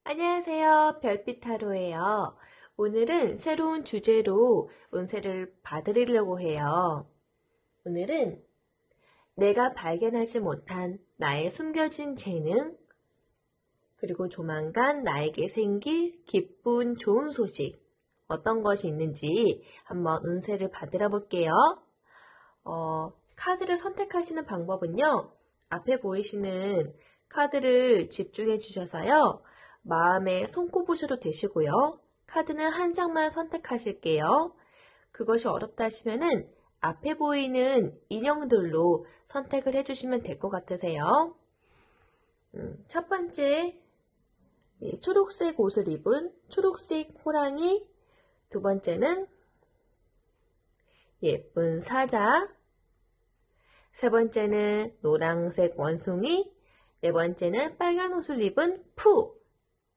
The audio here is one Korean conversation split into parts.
안녕하세요. 별빛타로예요. 오늘은 새로운 주제로 운세를 봐드리려고 해요. 오늘은 내가 발견하지 못한 나의 숨겨진 재능, 그리고 조만간 나에게 생길 기쁜 좋은 소식, 어떤 것이 있는지 한번 운세를 봐드려 볼게요. 카드를 선택하시는 방법은요. 앞에 보이시는 카드를 집중해 주셔서요. 마음에 손꼽으셔도 되시고요. 카드는 한 장만 선택하실게요. 그것이 어렵다 하시면은 앞에 보이는 인형들로 선택을 해주시면 될 것 같으세요. 첫 번째, 초록색 옷을 입은 초록색 호랑이. 두 번째는 예쁜 사자. 세 번째는 노란색 원숭이. 네 번째는 빨간 옷을 입은 푸.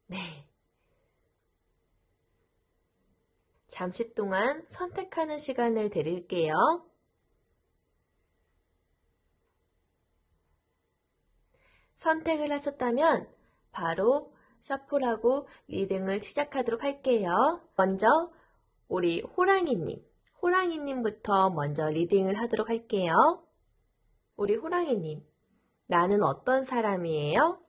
네. 잠시 동안 선택하는 시간을 드릴게요. 선택을 하셨다면 바로 셔플하고 리딩을 시작하도록 할게요. 먼저 우리 호랑이님부터 먼저 리딩을 하도록 할게요. 우리 호랑이님, 나는 어떤 사람이에요?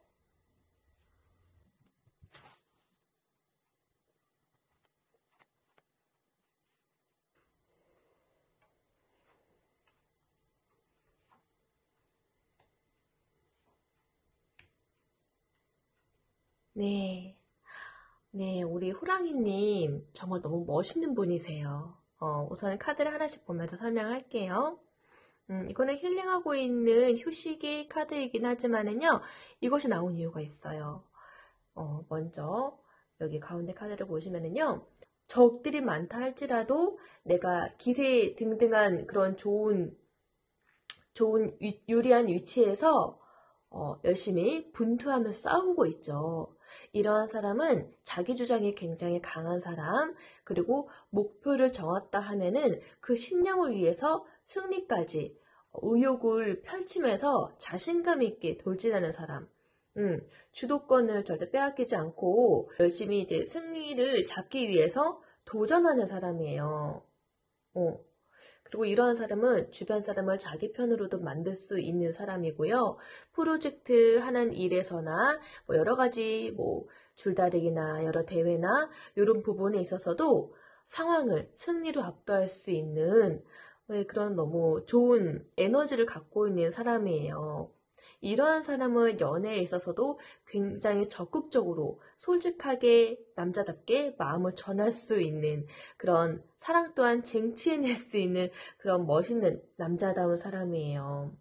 네, 우리 호랑이님 정말 너무 멋있는 분이세요. 우선 카드를 하나씩 보면서 설명할게요. 이거는 힐링하고 있는 휴식의 카드이긴 하지만은요, 이것이 나온 이유가 있어요. 먼저 여기 가운데 카드를 보시면은요, 적들이 많다 할지라도 내가 기세 등등한 그런 좋은 유리한 위치에서 열심히 분투하면서 싸우고 있죠. 이러한 사람은 자기 주장이 굉장히 강한 사람, 그리고 목표를 정했다 하면은 그 신념을 위해서 승리까지 의욕을 펼치면서 자신감 있게 돌진하는 사람. 주도권을 절대 빼앗기지 않고 열심히 이제 승리를 잡기 위해서 도전하는 사람이에요. 그리고 이러한 사람은 주변 사람을 자기 편으로도 만들 수 있는 사람이고요. 프로젝트 하는 일에서나 여러 가지 줄다리기나 여러 대회나 이런 부분에 있어서도 상황을 승리로 압도할 수 있는 그런 너무 좋은 에너지를 갖고 있는 사람이에요. 이러한 사람은 연애에 있어서도 굉장히 적극적으로 솔직하게 남자답게 마음을 전할 수 있는 그런 사랑 또한 쟁취해낼 수 있는 그런 멋있는 남자다운 사람이에요.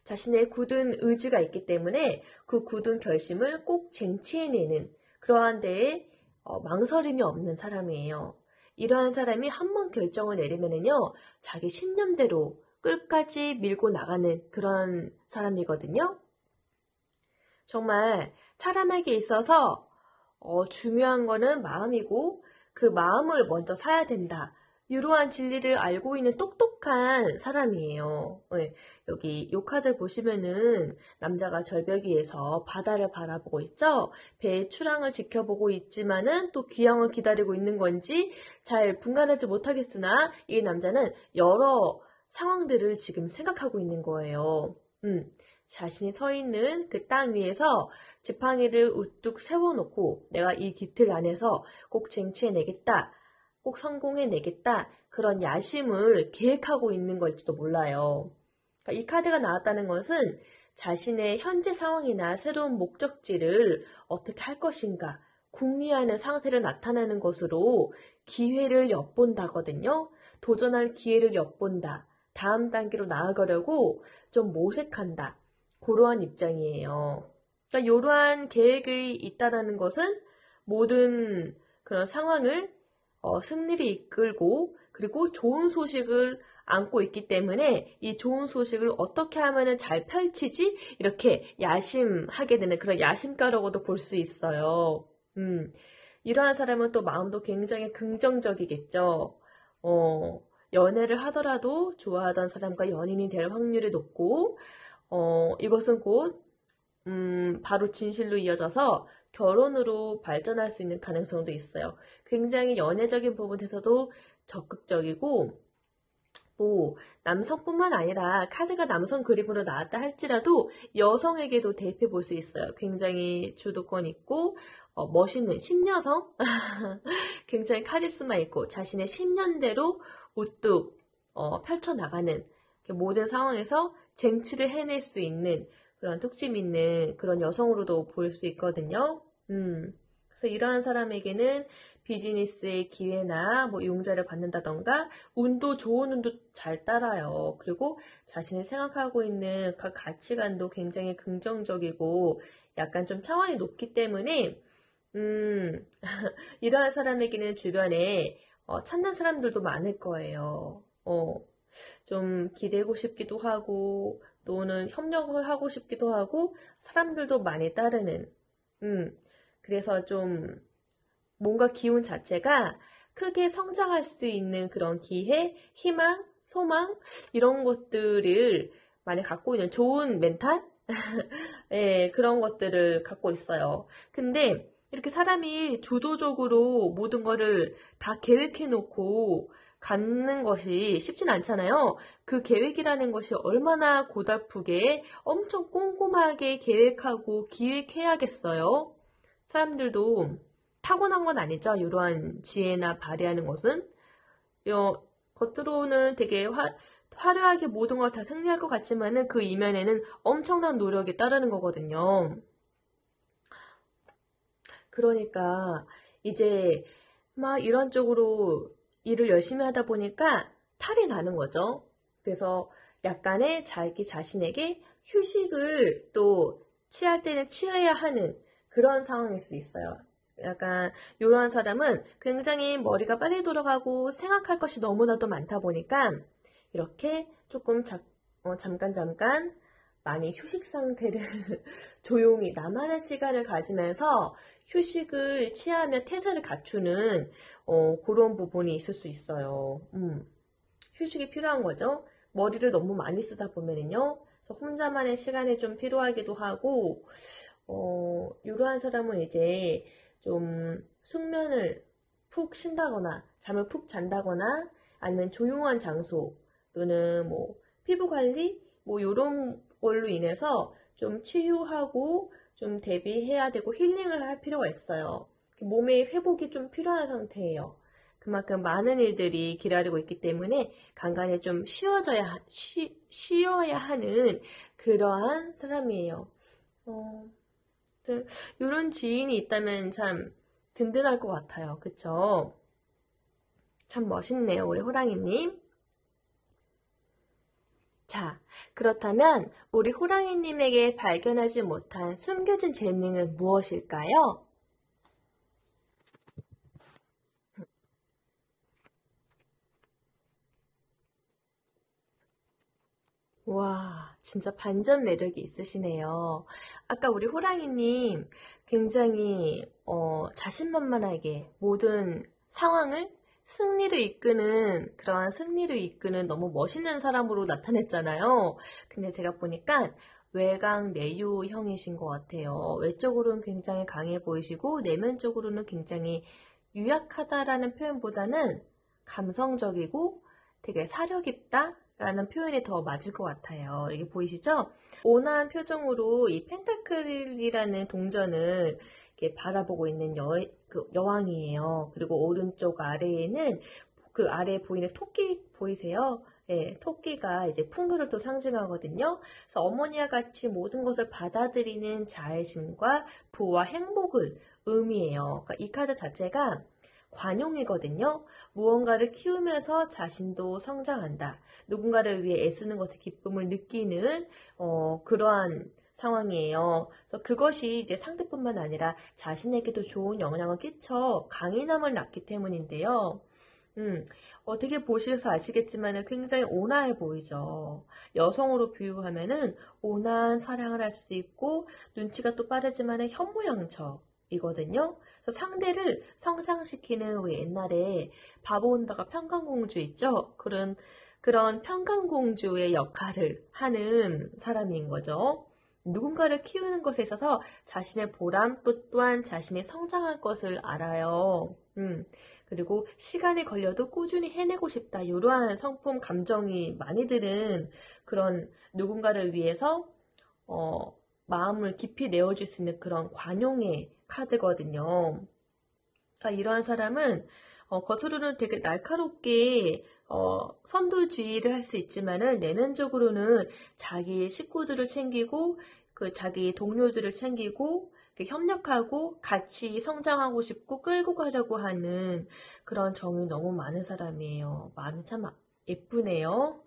자신의 굳은 의지가 있기 때문에 그 굳은 결심을 꼭 쟁취해내는 그러한 데에 망설임이 없는 사람이에요. 이러한 사람이 한 번 결정을 내리면은요, 자기 신념대로 끝까지 밀고 나가는 그런 사람이거든요. 정말 사람에게 있어서 중요한 거는 마음이고 그 마음을 먼저 사야 된다. 이러한 진리를 알고 있는 똑똑한 사람이에요. 네, 여기 이 카드 보시면은 남자가 절벽 위에서 바다를 바라보고 있죠. 배의 출항을 지켜보고 있지만은 또 귀향을 기다리고 있는 건지 잘 분간하지 못하겠으나 이 남자는 여러 상황들을 지금 생각하고 있는 거예요. 자신이 서 있는 그 땅 위에서 지팡이를 우뚝 세워놓고 내가 이 깃틀 안에서 꼭 쟁취해내겠다, 꼭 성공해내겠다, 그런 야심을 계획하고 있는 걸지도 몰라요. 그러니까 이 카드가 나왔다는 것은 자신의 현재 상황이나 새로운 목적지를 어떻게 할 것인가 궁리하는 상태를 나타내는 것으로 기회를 엿본다거든요. 도전할 기회를 엿본다. 다음 단계로 나아가려고 좀 모색한다. 그러한 입장이에요. 그러니까 이러한 계획이 있다는 것은 모든 그런 상황을 승리를 이끌고 그리고 좋은 소식을 안고 있기 때문에 이 좋은 소식을 어떻게 하면 잘 펼치지? 이렇게 야심하게 되는 그런 야심가라고도 볼 수 있어요. 이러한 사람은 또 마음도 굉장히 긍정적이겠죠. 연애를 하더라도 좋아하던 사람과 연인이 될 확률이 높고, 이것은 곧 바로 진실로 이어져서 결혼으로 발전할 수 있는 가능성도 있어요. 굉장히 연애적인 부분에서도 적극적이고, 뭐 남성뿐만 아니라 카드가 남성 그림으로 나왔다 할지라도 여성에게도 대입해 볼 수 있어요. 굉장히 주도권 있고 멋있는 신여성, 굉장히 카리스마 있고 자신의 신념대로 우뚝 펼쳐나가는 모든 상황에서 쟁취를 해낼 수 있는 그런 뚝심 있는 그런 여성으로도 볼 수 있거든요. 그래서 이러한 사람에게는 비즈니스의 기회나 뭐 용자를 받는다던가 운도 좋은 운도 잘 따라요. 그리고 자신이 생각하고 있는 그 가치관도 굉장히 긍정적이고 약간 좀 차원이 높기 때문에 이러한 사람에게는 주변에 찾는 사람들도 많을 거예요. 좀 기대고 싶기도 하고 또는 협력을 하고 싶기도 하고 사람들도 많이 따르는 그래서 좀 뭔가 기운 자체가 크게 성장할 수 있는 그런 기회, 희망, 소망 이런 것들을 많이 갖고 있는 좋은 멘탈? 네, 그런 것들을 갖고 있어요. 근데 이렇게 사람이 주도적으로 모든 거를 다 계획해 놓고 갖는 것이 쉽진 않잖아요. 그 계획이라는 것이 얼마나 고달프게 엄청 꼼꼼하게 계획하고 기획해야겠어요. 사람들도 타고난 건 아니죠. 이러한 지혜나 발휘하는 것은. 겉으로는 되게 화려하게 모든 걸 다 승리할 것 같지만은 그 이면에는 엄청난 노력이 따르는 거거든요. 그러니까 이제 막 이런 쪽으로 일을 열심히 하다 보니까 탈이 나는 거죠. 그래서 약간의 자기 자신에게 휴식을 또 취할 때는 취해야 하는 그런 상황일 수 있어요. 약간 이러한 사람은 굉장히 머리가 빨리 돌아가고 생각할 것이 너무나도 많다 보니까 이렇게 조금 잠깐 많이 휴식 상태를 조용히 나만의 시간을 가지면서 휴식을 취하며 태세를 갖추는 그런 부분이 있을 수 있어요. 휴식이 필요한 거죠. 머리를 너무 많이 쓰다 보면은요. 그래서 혼자만의 시간이 좀 필요하기도 하고 이러한 사람은 이제 좀 숙면을 푹 쉰다거나 잠을 푹 잔다거나 아니면 조용한 장소 또는 뭐 피부 관리 뭐 이런 걸로 인해서 좀 치유하고 좀 대비해야 되고 힐링을 할 필요가 있어요. 몸의 회복이 좀 필요한 상태예요. 그만큼 많은 일들이 기다리고 있기 때문에 간간히 좀 쉬어야 하는 그러한 사람이에요. 이런 지인이 있다면 참 든든할 것 같아요. 그쵸? 참 멋있네요. 우리 호랑이님. 자, 그렇다면 우리 호랑이님에게 발견하지 못한 숨겨진 재능은 무엇일까요? 와, 진짜 반전 매력이 있으시네요. 아까 우리 호랑이님 굉장히 자신만만하게 모든 상황을 승리를 이끄는 너무 멋있는 사람으로 나타냈잖아요. 근데 제가 보니까 외강 내유형이신 것 같아요. 외적으로는 굉장히 강해 보이시고 내면적으로는 굉장히 유약하다라는 표현보다는 감성적이고 되게 사려 깊다 라는 표현이 더 맞을 것 같아요. 이게 보이시죠? 온화한 표정으로 이 펜타클이라는 동전을 이렇게 바라보고 있는 여왕이에요. 그리고 오른쪽 아래에는 그 아래에 보이는 토끼 보이세요? 예, 토끼가 이제 풍요를 또 상징하거든요. 그래서 어머니와 같이 모든 것을 받아들이는 자애심과 부와 행복을 의미해요. 그러니까 이 카드 자체가 관용이거든요. 무언가를 키우면서 자신도 성장한다. 누군가를 위해 애쓰는 것의 기쁨을 느끼는 그러한 상황이에요. 그래서 그것이 이제 상대뿐만 아니라 자신에게도 좋은 영향을 끼쳐 강인함을 낳기 때문인데요. 어떻게 보셔서 아시겠지만 굉장히 온화해 보이죠. 여성으로 비유하면은 온화한 사랑을 할 수도 있고 눈치가 또 빠르지만 현모양처이거든요. 그래서 상대를 성장시키는 왜 옛날에 바보 온다가 평강공주 있죠? 그런 평강공주의 역할을 하는 사람인 거죠. 누군가를 키우는 것에 있어서 자신의 보람 또한 자신이 성장할 것을 알아요. 그리고 시간이 걸려도 꾸준히 해내고 싶다. 이러한 성품 감정이 많이 드는 그런 누군가를 위해서 마음을 깊이 내어줄 수 있는 그런 관용의 카드거든요. 그러니까 이러한 사람은 겉으로는 되게 날카롭게 선두주의를 할 수 있지만은 내면적으로는 자기 식구들을 챙기고 그 자기 동료들을 챙기고 협력하고 같이 성장하고 싶고 끌고 가려고 하는 그런 정이 너무 많은 사람이에요. 마음이 참 예쁘네요.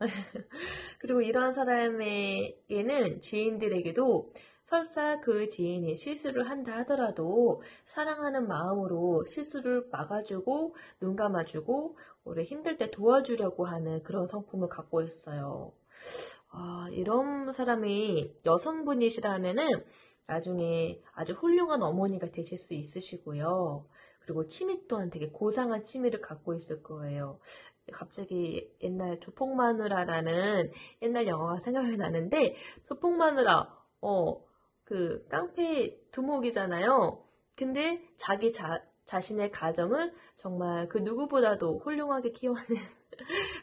그리고 이런 사람에게는 지인들에게도 설사 그 지인이 실수를 한다 하더라도 사랑하는 마음으로 실수를 막아주고 눈 감아주고 우리 힘들 때 도와주려고 하는 그런 성품을 갖고 있어요. 이런 사람이 여성분이시라면은 나중에 아주 훌륭한 어머니가 되실 수 있으시고요. 그리고 취미 또한 되게 고상한 취미를 갖고 있을 거예요. 갑자기 옛날 조폭마누라라는 옛날 영화가 생각이 나는데, 조폭마누라, 그 깡패 두목이잖아요. 근데 자기 자신의 가정을 정말 그 누구보다도 훌륭하게 키워낸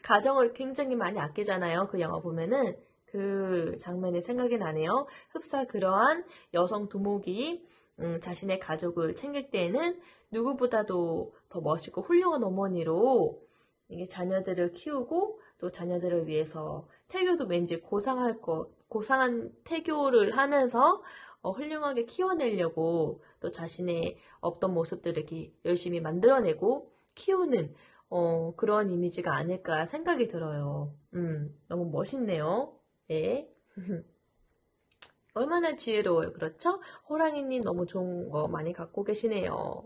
가정을 굉장히 많이 아끼잖아요. 그 영화 보면은 그 장면이 생각이 나네요. 흡사 그러한 여성 두목이 자신의 가족을 챙길 때에는 누구보다도 더 멋있고 훌륭한 어머니로 이게 자녀들을 키우고 또 자녀들을 위해서 태교도 왠지 고상한 태교를 하면서 훌륭하게 키워내려고 또 자신의 없던 모습들을 이렇게 열심히 만들어내고 키우는 그런 이미지가 아닐까 생각이 들어요. 너무 멋있네요. 네. 얼마나 지혜로워요. 그렇죠? 호랑이님 너무 좋은 거 많이 갖고 계시네요.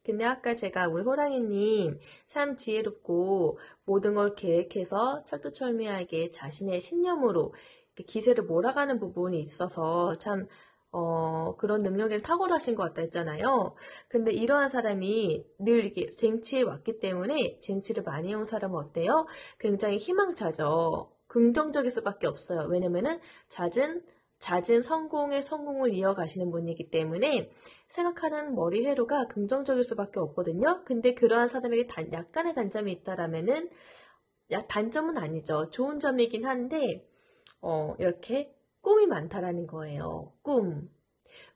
근데 아까 제가 우리 호랑이님 참 지혜롭고 모든 걸 계획해서 철두철미하게 자신의 신념으로 기세를 몰아가는 부분이 있어서 참 그런 능력이 탁월하신 것 같다 했잖아요. 근데 이러한 사람이 늘 이렇게 쟁취해 왔기 때문에 쟁취를 많이 해온 사람은 어때요? 굉장히 희망차죠. 긍정적일 수밖에 없어요. 왜냐면은 잦은 성공을 이어가시는 분이기 때문에 생각하는 머리 회로가 긍정적일 수밖에 없거든요. 근데 그러한 사람에게 약간의 단점이 있다라면은, 단점은 아니죠. 좋은 점이긴 한데, 이렇게 꿈이 많다라는 거예요.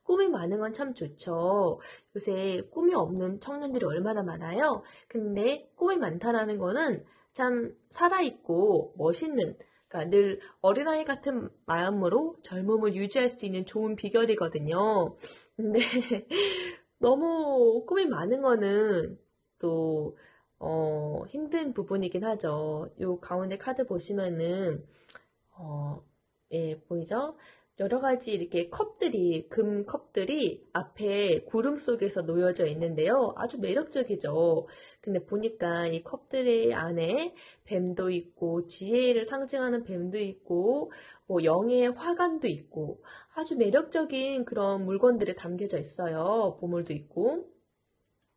꿈이 많은 건 참 좋죠. 요새 꿈이 없는 청년들이 얼마나 많아요. 근데 꿈이 많다라는 거는 참 살아있고 멋있는, 그러니까 늘 어린아이 같은 마음으로 젊음을 유지할 수 있는 좋은 비결이거든요. 근데 너무 꿈이 많은 거는 또 힘든 부분이긴 하죠. 요 가운데 카드 보시면은 예, 보이죠? 여러 가지 이렇게 금 컵들이 앞에 구름 속에서 놓여져 있는데요. 아주 매력적이죠. 근데 보니까 이 컵들의 안에 뱀도 있고, 지혜를 상징하는 뱀도 있고, 뭐 영의 화관도 있고, 아주 매력적인 그런 물건들이 담겨져 있어요. 보물도 있고.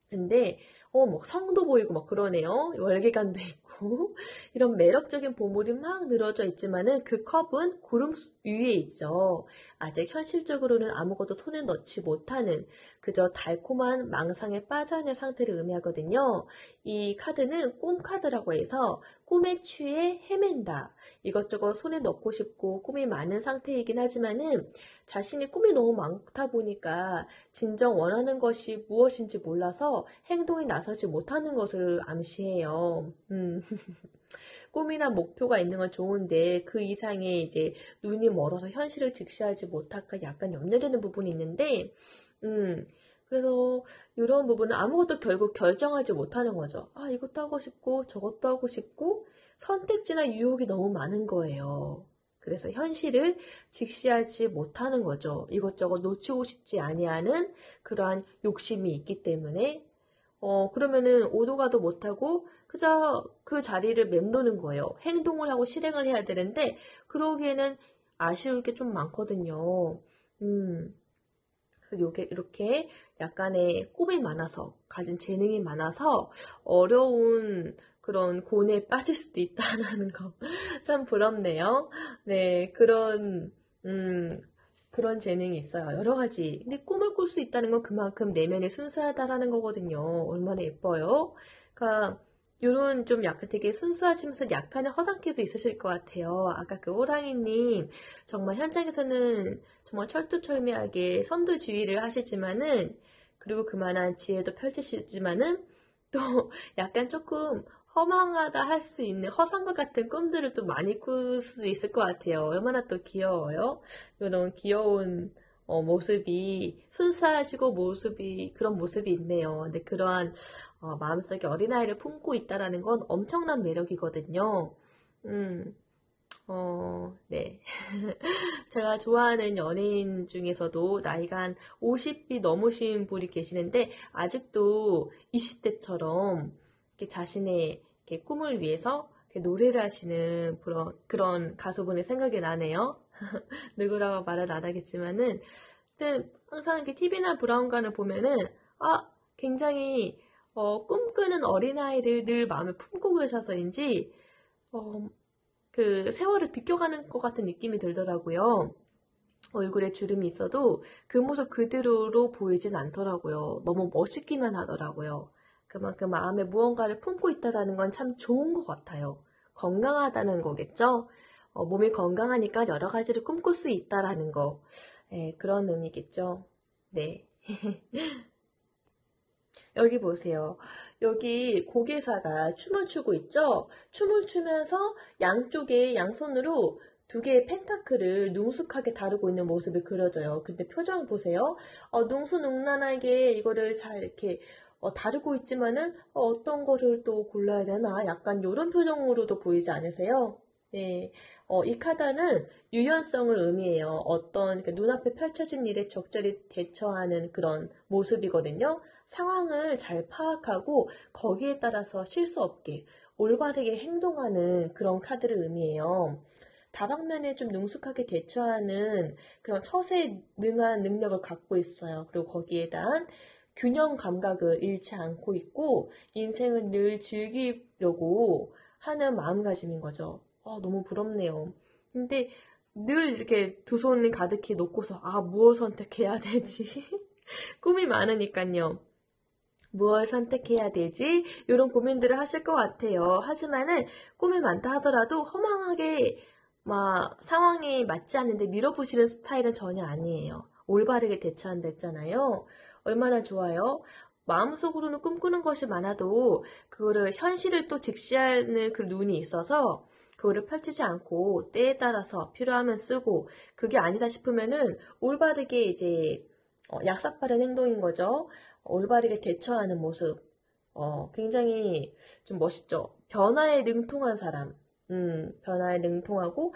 근데 뭐 성도 보이고 막 그러네요. 월계관도 있고 이런 매력적인 보물이 막 늘어져 있지만은 그 컵은 구름 위에 있죠. 아직 현실적으로는 아무것도 손에 넣지 못하는 그저 달콤한 망상에 빠져있는 상태를 의미하거든요. 이 카드는 꿈 카드라고 해서 꿈에 취해 헤맨다. 이것저것 손에 넣고 싶고 꿈이 많은 상태이긴 하지만은 자신이 꿈이 너무 많다 보니까 진정 원하는 것이 무엇인지 몰라서 행동에 나서지 못하는 것을 암시해요. 꿈이나 목표가 있는 건 좋은데 그 이상의 이제 눈이 멀어서 현실을 직시하지 못할까 약간 염려되는 부분이 있는데, 그래서 이런 부분은 아무것도 결국 결정하지 못하는 거죠. 이것도 하고 싶고 저것도 하고 싶고 선택지나 유혹이 너무 많은 거예요. 그래서 현실을 직시하지 못하는 거죠. 이것저것 놓치고 싶지 아니하는 그러한 욕심이 있기 때문에 그러면은 오도 가도 못하고 그저 그 자리를 맴도는 거예요. 행동을 하고 실행을 해야 되는데 그러기에는 아쉬울 게 좀 많거든요. 요게 이렇게 약간의 꿈이 많아서 가진 재능이 많아서 어려운 그런 고뇌에 빠질 수도 있다는 거 참 부럽네요. 네, 그런 그런 재능이 있어요. 여러 가지. 근데 꿈을 꿀 수 있다는 건 그만큼 내면이 순수하다라는 거거든요. 얼마나 예뻐요. 그러니까 요런 좀 약간 되게 순수하시면서 약간의 허당기도 있으실 것 같아요. 아까 그 호랑이님 정말 현장에서는 정말 철두철미하게 선두지휘를 하시지만은 그리고 그만한 지혜도 펼치시지만은 또 약간 조금 허망하다 할 수 있는 허상과 같은 꿈들을 또 많이 꿀 수 있을 것 같아요. 얼마나 또 귀여워요. 이런 귀여운 모습이 순수하시고 그런 모습이 있네요. 근데 그러한 마음속에 어린아이를 품고 있다라는 건 엄청난 매력이거든요. 네. 제가 좋아하는 연예인 중에서도 나이가 한 50이 넘으신 분이 계시는데 아직도 20대처럼 자신의 이렇게 꿈을 위해서 이렇게 노래를 하시는 그런 가수분이 생각이 나네요. 누구라고 말은 안 하겠지만은, 근데 항상 이렇게 TV나 브라운관을 보면은, 굉장히, 꿈꾸는 어린아이를 늘 마음에 품고 계셔서인지, 그 세월을 비껴가는 것 같은 느낌이 들더라고요. 얼굴에 주름이 있어도 그 모습 그대로로 보이진 않더라고요. 너무 멋있기만 하더라고요. 그만큼 마음에 무언가를 품고 있다는 건 참 좋은 것 같아요. 건강하다는 거겠죠? 몸이 건강하니까 여러 가지를 꿈꿀 수 있다라는 거. 그런 의미겠죠. 네. 여기 보세요. 여기 고개사가 춤을 추고 있죠? 춤을 추면서 양쪽에 양손으로 두 개의 펜타클을 능숙하게 다루고 있는 모습이 그려져요. 근데 표정 보세요. 능수능란하게 이거를 잘 이렇게 다루고 있지만은 어떤 거를 또 골라야 되나? 약간 이런 표정으로도 보이지 않으세요? 네. 이 카드는 유연성을 의미해요. 어떤 눈앞에 펼쳐진 일에 적절히 대처하는 그런 모습이거든요. 상황을 잘 파악하고 거기에 따라서 실수 없게 올바르게 행동하는 그런 카드를 의미해요. 다방면에 좀 능숙하게 대처하는 그런 처세에 능한 능력을 갖고 있어요. 그리고 거기에 대한 균형 감각을 잃지 않고 있고 인생을 늘 즐기려고 하는 마음가짐인 거죠. 너무 부럽네요. 근데 늘 이렇게 두 손을 가득히 놓고서 무엇 선택해야 되지? 꿈이 많으니까요. 무엇 선택해야 되지? 이런 고민들을 하실 것 같아요. 하지만은 꿈이 많다 하더라도 허망하게 막 상황이 맞지 않는데 밀어붙이는 스타일은 전혀 아니에요. 올바르게 대처한다 했잖아요. 얼마나 좋아요? 마음속으로는 꿈꾸는 것이 많아도 그거를 현실을 또 직시하는 그 눈이 있어서 그거를 펼치지 않고 때에 따라서 필요하면 쓰고 그게 아니다 싶으면은 올바르게 이제 약삭빠른 행동인 거죠. 올바르게 대처하는 모습. 굉장히 좀 멋있죠. 변화에 능통한 사람. 변화에 능통하고,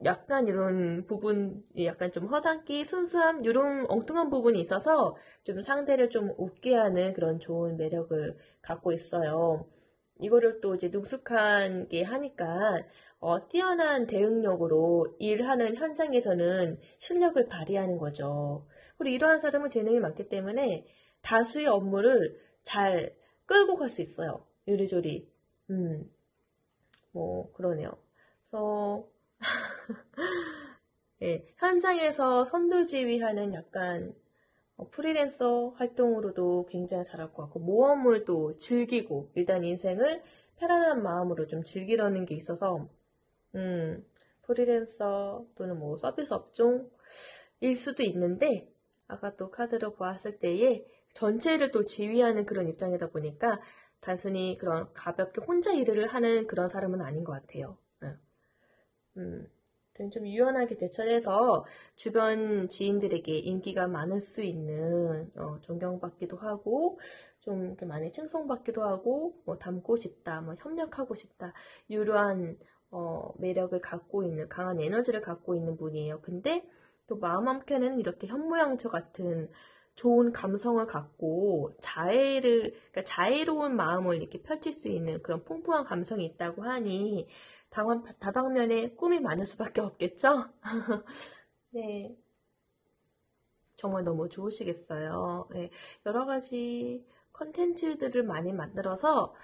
약간 이런 부분, 약간 좀 허당기, 순수함, 이런 엉뚱한 부분이 있어서 좀 상대를 좀 웃게 하는 그런 좋은 매력을 갖고 있어요. 이거를 또 이제 능숙하게 하니까, 뛰어난 대응력으로 일하는 현장에서는 실력을 발휘하는 거죠. 그리고 이러한 사람은 재능이 많기 때문에 다수의 업무를 잘 끌고 갈 수 있어요. 요리조리. 그러네요. 그래서, 예, 현장에서 선두지휘하는 약간 프리랜서 활동으로도 굉장히 잘할 것 같고, 모험을 또 즐기고, 일단 인생을 편안한 마음으로 좀 즐기려는 게 있어서, 프리랜서 또는 뭐 서비스 업종일 수도 있는데, 아까 또 카드로 보았을 때에 전체를 또 지휘하는 그런 입장이다 보니까 단순히 그런 가볍게 혼자 일을 하는 그런 사람은 아닌 것 같아요. 좀 유연하게 대처를 해서 주변 지인들에게 인기가 많을 수 있는 존경받기도 하고 좀 이렇게 많이 칭송받기도 하고 뭐 닮고 싶다, 뭐 협력하고 싶다 이러한 매력을 갖고 있는 강한 에너지를 갖고 있는 분이에요. 근데 또 마음 한켠에는 이렇게 현모양처 같은 좋은 감성을 갖고 그러니까 자애로운 마음을 이렇게 펼칠 수 있는 그런 풍부한 감성이 있다고 하니 다방면에 꿈이 많을 수밖에 없겠죠? 네. 정말 너무 좋으시겠어요. 네. 여러 가지 컨텐츠들을 많이 만들어서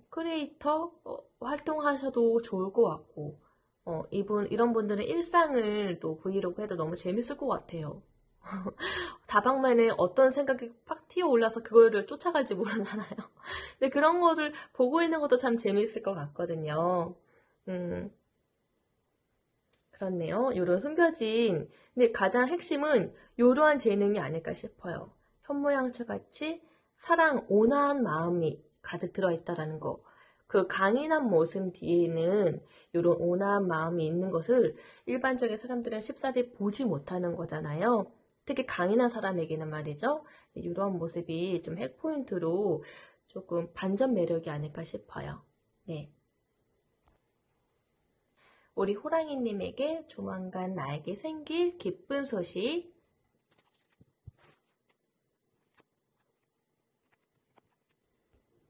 크리에이터 활동하셔도 좋을 것 같고 이런 분들은 일상을 또 브이로그 해도 너무 재밌을 것 같아요. 다방면에 어떤 생각이 팍 튀어올라서 그거를 쫓아갈지 모르잖아요. 근데 그런 것을 보고 있는 것도 참 재밌을 것 같거든요. 음, 그렇네요. 요런 숨겨진, 근데 가장 핵심은 이러한 재능이 아닐까 싶어요. 현모양처 같이 사랑, 온화한 마음이 가득 들어있다라는 거. 그 강인한 모습 뒤에는 이런 온화한 마음이 있는 것을 일반적인 사람들은 쉽사리 보지 못하는 거잖아요. 특히 강인한 사람에게는 말이죠. 이런 모습이 좀 핵포인트로 조금 반전 매력이 아닐까 싶어요. 네. 우리 호랑이님에게 조만간 나에게 생길 기쁜 소식.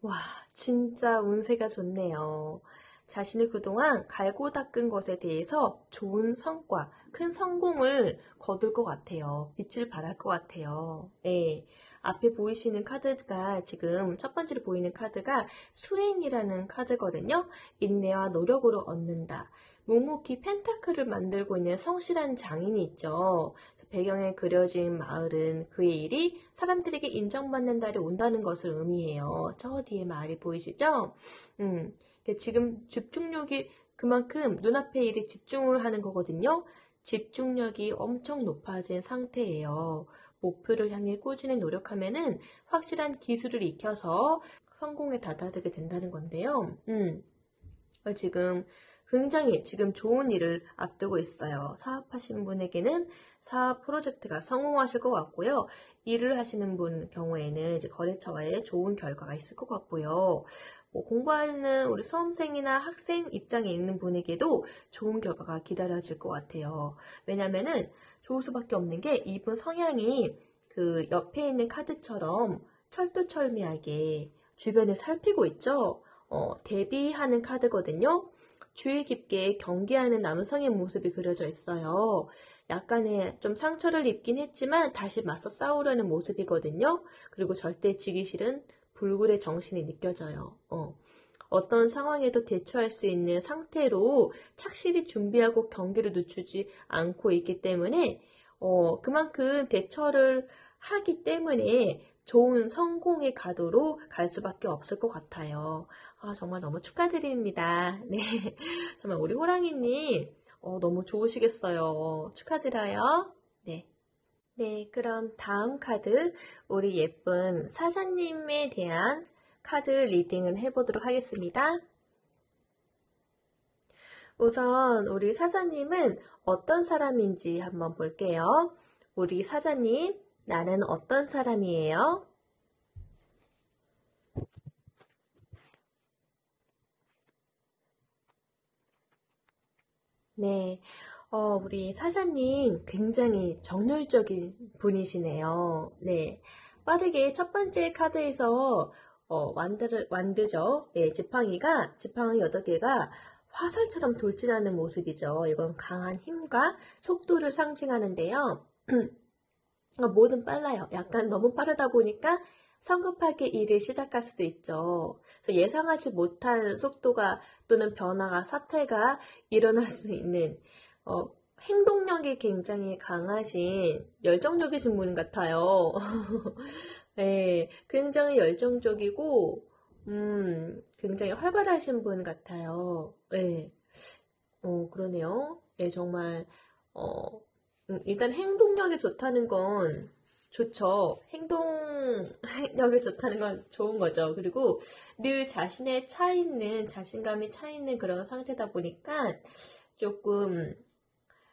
와, 진짜 운세가 좋네요. 자신이 그동안 갈고 닦은 것에 대해서 좋은 성과, 큰 성공을 거둘 것 같아요. 빛을 발할 것 같아요. 예. 앞에 보이시는 카드가 지금 첫 번째로 보이는 카드가 수행이라는 카드거든요. 인내와 노력으로 얻는다. 묵묵히 펜타클을 만들고 있는 성실한 장인이 있죠. 배경에 그려진 마을은 그의 일이 사람들에게 인정받는 날이 온다는 것을 의미해요. 저 뒤에 마을이 보이시죠? 지금 집중력이 그만큼 눈앞의 일에 집중을 하는 거거든요. 집중력이 엄청 높아진 상태예요. 목표를 향해 꾸준히 노력하면은 확실한 기술을 익혀서 성공에 다다르게 된다는 건데요. 지금 굉장히 지금 좋은 일을 앞두고 있어요. 사업하시는 분에게는 사업 프로젝트가 성공하실 것 같고요. 일을 하시는 분 경우에는 이제 거래처와의 좋은 결과가 있을 것 같고요. 공부하는 우리 수험생이나 학생 입장에 있는 분에게도 좋은 결과가 기다려질 것 같아요. 왜냐면은 좋을 수밖에 없는 게 이분 성향이 그 옆에 있는 카드처럼 철두철미하게 주변을 살피고 있죠. 대비하는 카드거든요. 주의 깊게 경계하는 남성의 모습이 그려져 있어요. 약간의 좀 상처를 입긴 했지만 다시 맞서 싸우려는 모습이거든요. 그리고 절대 지기 싫은 불굴의 정신이 느껴져요. 어떤 상황에도 대처할 수 있는 상태로 착실히 준비하고 경계를 늦추지 않고 있기 때문에 그만큼 대처를 하기 때문에 좋은 성공의 가도로 갈 수밖에 없을 것 같아요. 정말 너무 축하드립니다. 네, 정말 우리 호랑이님 너무 좋으시겠어요. 축하드려요. 네. 네, 그럼 다음 카드 우리 예쁜 사자님에 대한 카드 리딩을 해보도록 하겠습니다. 우선 우리 사자님은 어떤 사람인지 한번 볼게요. 우리 사자님, 나는 어떤 사람이에요? 네, 우리 사자님 굉장히 정열적인 분이시네요. 네, 빠르게 첫 번째 카드에서 완드죠. 네, 지팡이 8개가 화살처럼 돌진하는 모습이죠. 이건 강한 힘과 속도를 상징하는데요. 뭐든 빨라요. 약간 너무 빠르다 보니까 성급하게 일을 시작할 수도 있죠. 그래서 예상하지 못한 속도가 또는 변화가, 사태가 일어날 수 있는 행동력이 굉장히 강하신 열정적이신 분 같아요. 네, 굉장히 열정적이고 굉장히 활발하신 분 같아요. 네, 그러네요. 네, 정말 일단 행동력이 좋다는 건 좋죠. 행동력이 좋다는 건 좋은 거죠. 그리고 늘 자신의 자신감이 차 있는 그런 상태다 보니까 조금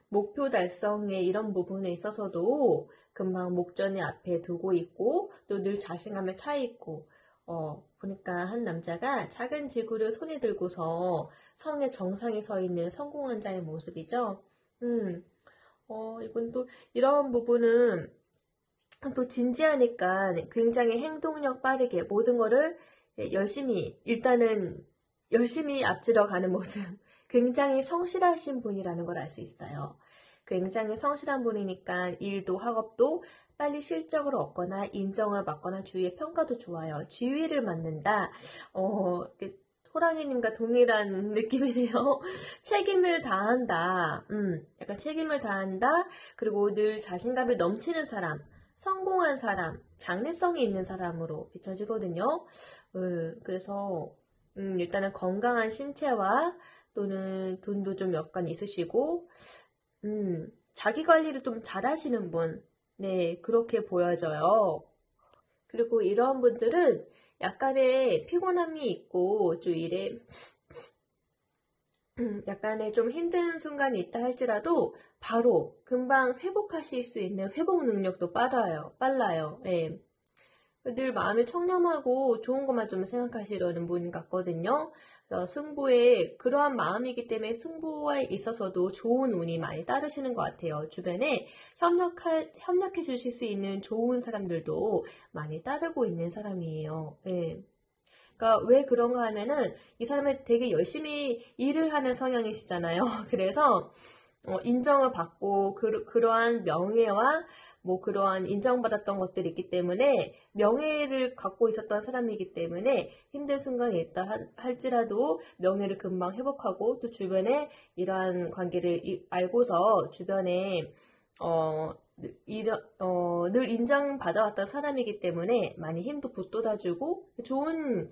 목표 달성의 이런 부분에 있어서도 금방 목전에 앞에 두고 있고 또 늘 자신감에 차 있고 보니까 한 남자가 작은 지구를 손에 들고서 성의 정상에 서 있는 성공한 자의 모습이죠. 이건 또 이런 부분은 또 진지하니까 굉장히 행동력 빠르게 모든 거를 일단은 열심히 앞지러 가는 모습. 굉장히 성실하신 분이라는 걸 알 수 있어요. 굉장히 성실한 분이니까 일도 학업도 빨리 실적을 얻거나 인정을 받거나 주위의 평가도 좋아요. 지위를 맡는다. 호랑이님과 동일한 느낌이네요. 책임을 다한다. 약간 책임을 다한다. 그리고 늘 자신감이 넘치는 사람, 성공한 사람, 장래성이 있는 사람으로 비춰지거든요. 그래서 일단은 건강한 신체와 또는 돈도 좀 약간 있으시고, 자기 관리를 좀 잘하시는 분, 네, 그렇게 보여져요. 그리고 이런 분들은 약간의 피곤함이 있고 좀 일에 약간의 좀 힘든 순간이 있다 할지라도 바로 금방 회복하실 수 있는 회복 능력도 빨라요. 예. 늘 마음이 청렴하고 좋은 것만 좀 생각하시려는 분 같거든요. 그래서 승부에 그러한 마음이기 때문에 승부에 있어서도 좋은 운이 많이 따르시는 것 같아요. 주변에 협력해 주실 수 있는 좋은 사람들도 많이 따르고 있는 사람이에요. 예. 그러니까 왜 그런가 하면은 이 사람이 되게 열심히 일을 하는 성향이시잖아요. 그래서 인정을 받고 그러한 명예와 뭐 그러한 인정받았던 것들이 있기 때문에 명예를 갖고 있었던 사람이기 때문에 힘든 순간이 있다 할지라도 명예를 금방 회복하고 또 주변에 이러한 관계를 알고서 주변에 늘 인정받아왔던 사람이기 때문에 많이 힘도 북돋아주고 좋은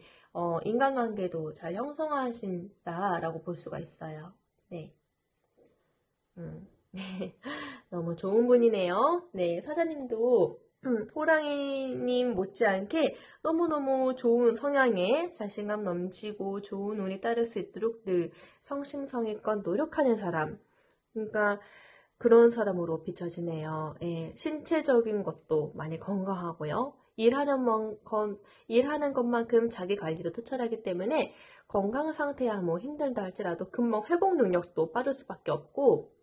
인간관계도 잘 형성하신다라고 볼 수가 있어요. 네. 네. 너무 좋은 분이네요. 네, 사장님도 호랑이님 못지않게 너무너무 좋은 성향에 자신감 넘치고 좋은 운이 따를 수 있도록 늘 성심성의껏 노력하는 사람. 그러니까 그런 사람으로 비춰지네요. 예, 신체적인 것도 많이 건강하고요. 일하는 것만큼 자기 관리도 투철하기 때문에 건강 상태야 뭐 힘들다 할지라도 금방 회복 능력도 빠를 수밖에 없고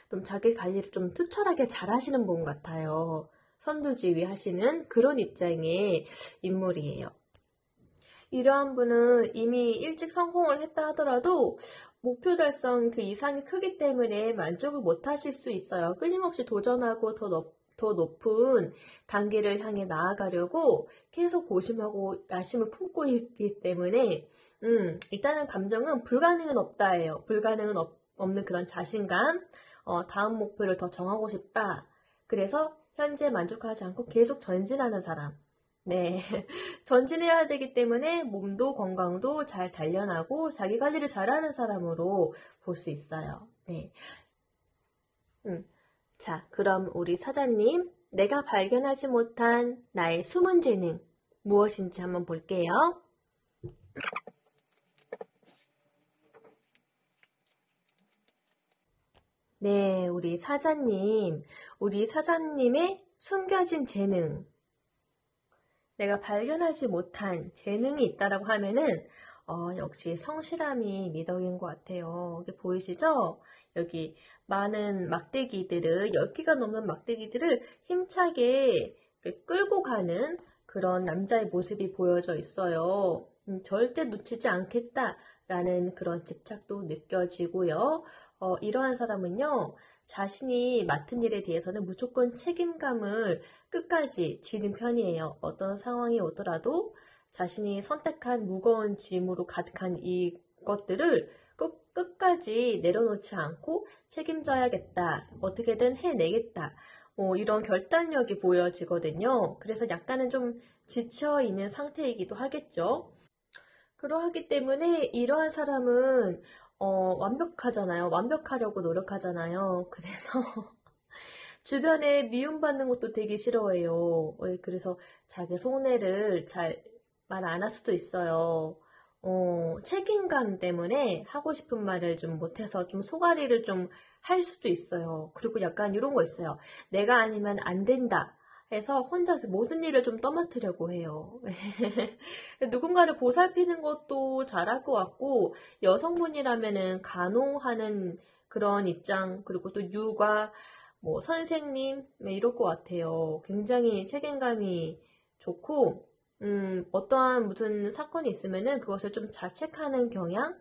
좀 자기 관리를 좀 투철하게 잘 하시는 분 같아요. 선두지휘 하시는 그런 입장의 인물이에요. 이러한 분은 이미 일찍 성공을 했다 하더라도 목표 달성 그 이상이 크기 때문에 만족을 못 하실 수 있어요. 끊임없이 도전하고 더 높은 단계를 향해 나아가려고 계속 고심하고 야심을 품고 있기 때문에 일단은 감정은 불가능은 없다예요. 불가능은 없는 그런 자신감, 다음 목표를 더 정하고 싶다. 그래서 현재 만족하지 않고 계속 전진하는 사람. 네. 전진해야 되기 때문에 몸도 건강도 잘 단련하고 자기 관리를 잘하는 사람으로 볼 수 있어요. 네. 자, 그럼 우리 사장님, 내가 발견하지 못한 나의 숨은 재능 무엇인지 한번 볼게요. 네, 우리 사장님의 숨겨진 재능. 내가 발견하지 못한 재능이 있다라고 하면은 역시 성실함이 미덕인 것 같아요. 여기 보이시죠? 여기 많은 막대기들을 10개가 넘는 막대기들을 힘차게 끌고 가는 그런 남자의 모습이 보여져 있어요. 절대 놓치지 않겠다라는 그런 집착도 느껴지고요. 이러한 사람은요, 자신이 맡은 일에 대해서는 무조건 책임감을 끝까지 지는 편이에요. 어떤 상황이 오더라도 자신이 선택한 무거운 짐으로 가득한 이것들을 끝까지 내려놓지 않고 책임져야겠다. 어떻게든 해내겠다. 이런 결단력이 보여지거든요. 그래서 약간은 좀 지쳐있는 상태이기도 하겠죠. 그러하기 때문에 이러한 사람은 완벽하잖아요. 완벽하려고 노력하잖아요. 그래서 주변에 미움받는 것도 되게 싫어해요. 그래서 자기 손해를 잘 말 안 할 수도 있어요. 책임감 때문에 하고 싶은 말을 좀 못해서 좀 속앓이를 좀 할 수도 있어요. 그리고 약간 이런 거 있어요. 내가 아니면 안 된다 해서 혼자서 모든 일을 좀 떠맡으려고 해요. 누군가를 보살피는 것도 잘할 것 같고 여성분이라면은 간호하는 그런 입장 그리고 또 육아 뭐 선생님 이럴 것 같아요. 굉장히 책임감이 좋고 어떠한 무슨 사건이 있으면은 그것을 좀 자책하는 경향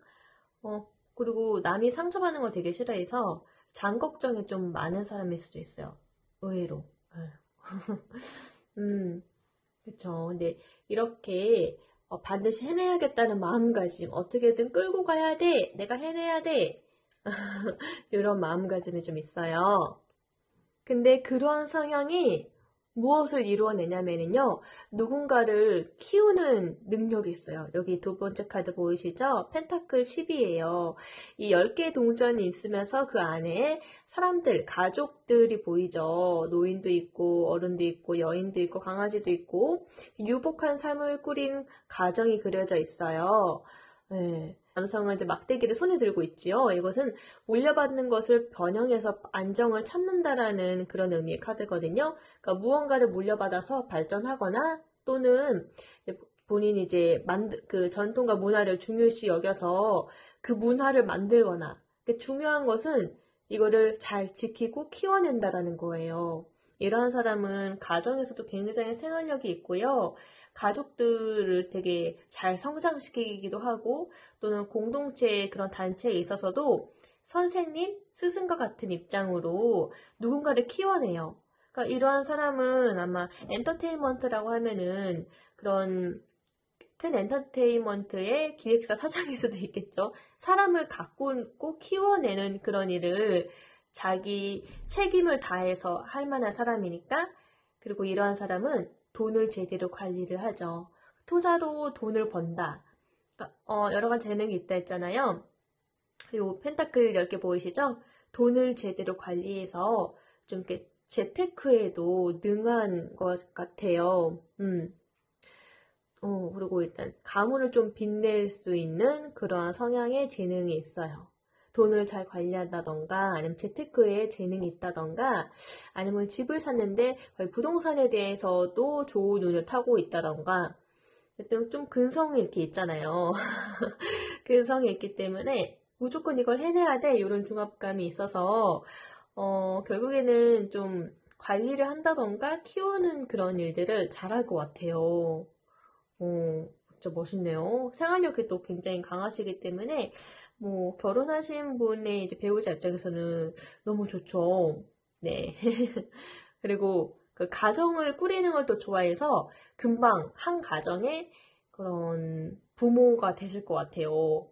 그리고 남이 상처받는 걸 되게 싫어해서 장 걱정이 좀 많은 사람일 수도 있어요. 의외로. 그쵸. 근데 이렇게 반드시 해내야겠다는 마음가짐, 어떻게든 끌고 가야 돼, 내가 해내야 돼, 이런 마음가짐이 좀 있어요. 근데 그러한 성향이 무엇을 이루어내냐면요, 누군가를 키우는 능력이 있어요. 여기 두 번째 카드 보이시죠? 펜타클 10이에요. 이 10개의 동전이 있으면서 그 안에 사람들, 가족들이 보이죠. 노인도 있고 어른도 있고 여인도 있고 강아지도 있고 유복한 삶을 꾸린 가정이 그려져 있어요. 네. 남성은 이제 막대기를 손에 들고 있지요. 이것은 물려받는 것을 변형해서 안정을 찾는다라는 그런 의미의 카드거든요. 그러니까 무언가를 물려받아서 발전하거나 또는 본인이 이제 그 전통과 문화를 중요시 여겨서 그 문화를 만들거나, 중요한 것은 이거를 잘 지키고 키워낸다라는 거예요. 이러한 사람은 가정에서도 굉장히 생활력이 있고요. 가족들을 되게 잘 성장시키기도 하고 또는 공동체의 그런 단체에 있어서도 선생님, 스승과 같은 입장으로 누군가를 키워내요. 그러니까 이러한 사람은 아마 엔터테인먼트라고 하면은 그런 큰 엔터테인먼트의 기획사 사장일 수도 있겠죠. 사람을 가꾸고 키워내는 그런 일을 자기 책임을 다해서 할 만한 사람이니까, 그리고 이러한 사람은 돈을 제대로 관리를 하죠. 투자로 돈을 번다. 그러니까 여러 가지 재능이 있다 했잖아요. 그리고 펜타클 10개 보이시죠? 돈을 제대로 관리해서 좀 이렇게 재테크에도 능한 것 같아요. 그리고 일단 가문을 좀 빛낼 수 있는 그러한 성향의 재능이 있어요. 돈을 잘 관리한다던가 아니면 재테크에 재능이 있다던가 아니면 집을 샀는데 거의 부동산에 대해서도 좋은 눈을 타고 있다던가 좀 근성이 이렇게 있잖아요. 근성이 있기 때문에 무조건 이걸 해내야 돼 이런 중압감이 있어서 결국에는 좀 관리를 한다던가 키우는 그런 일들을 잘할 것 같아요. 진짜 멋있네요. 생활력이 또 굉장히 강하시기 때문에 뭐 결혼하신 분의 이제 배우자 입장에서는 너무 좋죠. 네. 그리고 그 가정을 꾸리는 걸 또 좋아해서 금방 한 가정에 그런 부모가 되실 것 같아요.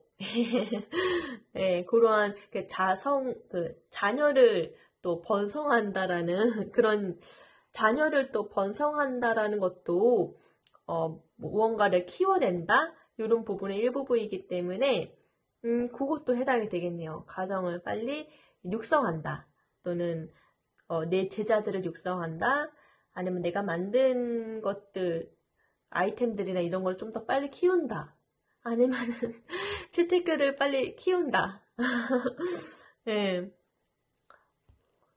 네, 그러한 그 자녀를 또 번성한다라는 그런 자녀를 또 번성한다라는 것도 무언가를 키워낸다 이런 부분의 일부분이기 때문에 그것도 해당이 되겠네요. 가정을 빨리 육성한다 또는 내 제자들을 육성한다 아니면 내가 만든 것들 아이템들이나 이런 걸 좀 더 빨리 키운다 아니면은 재테크를 빨리 키운다. 네.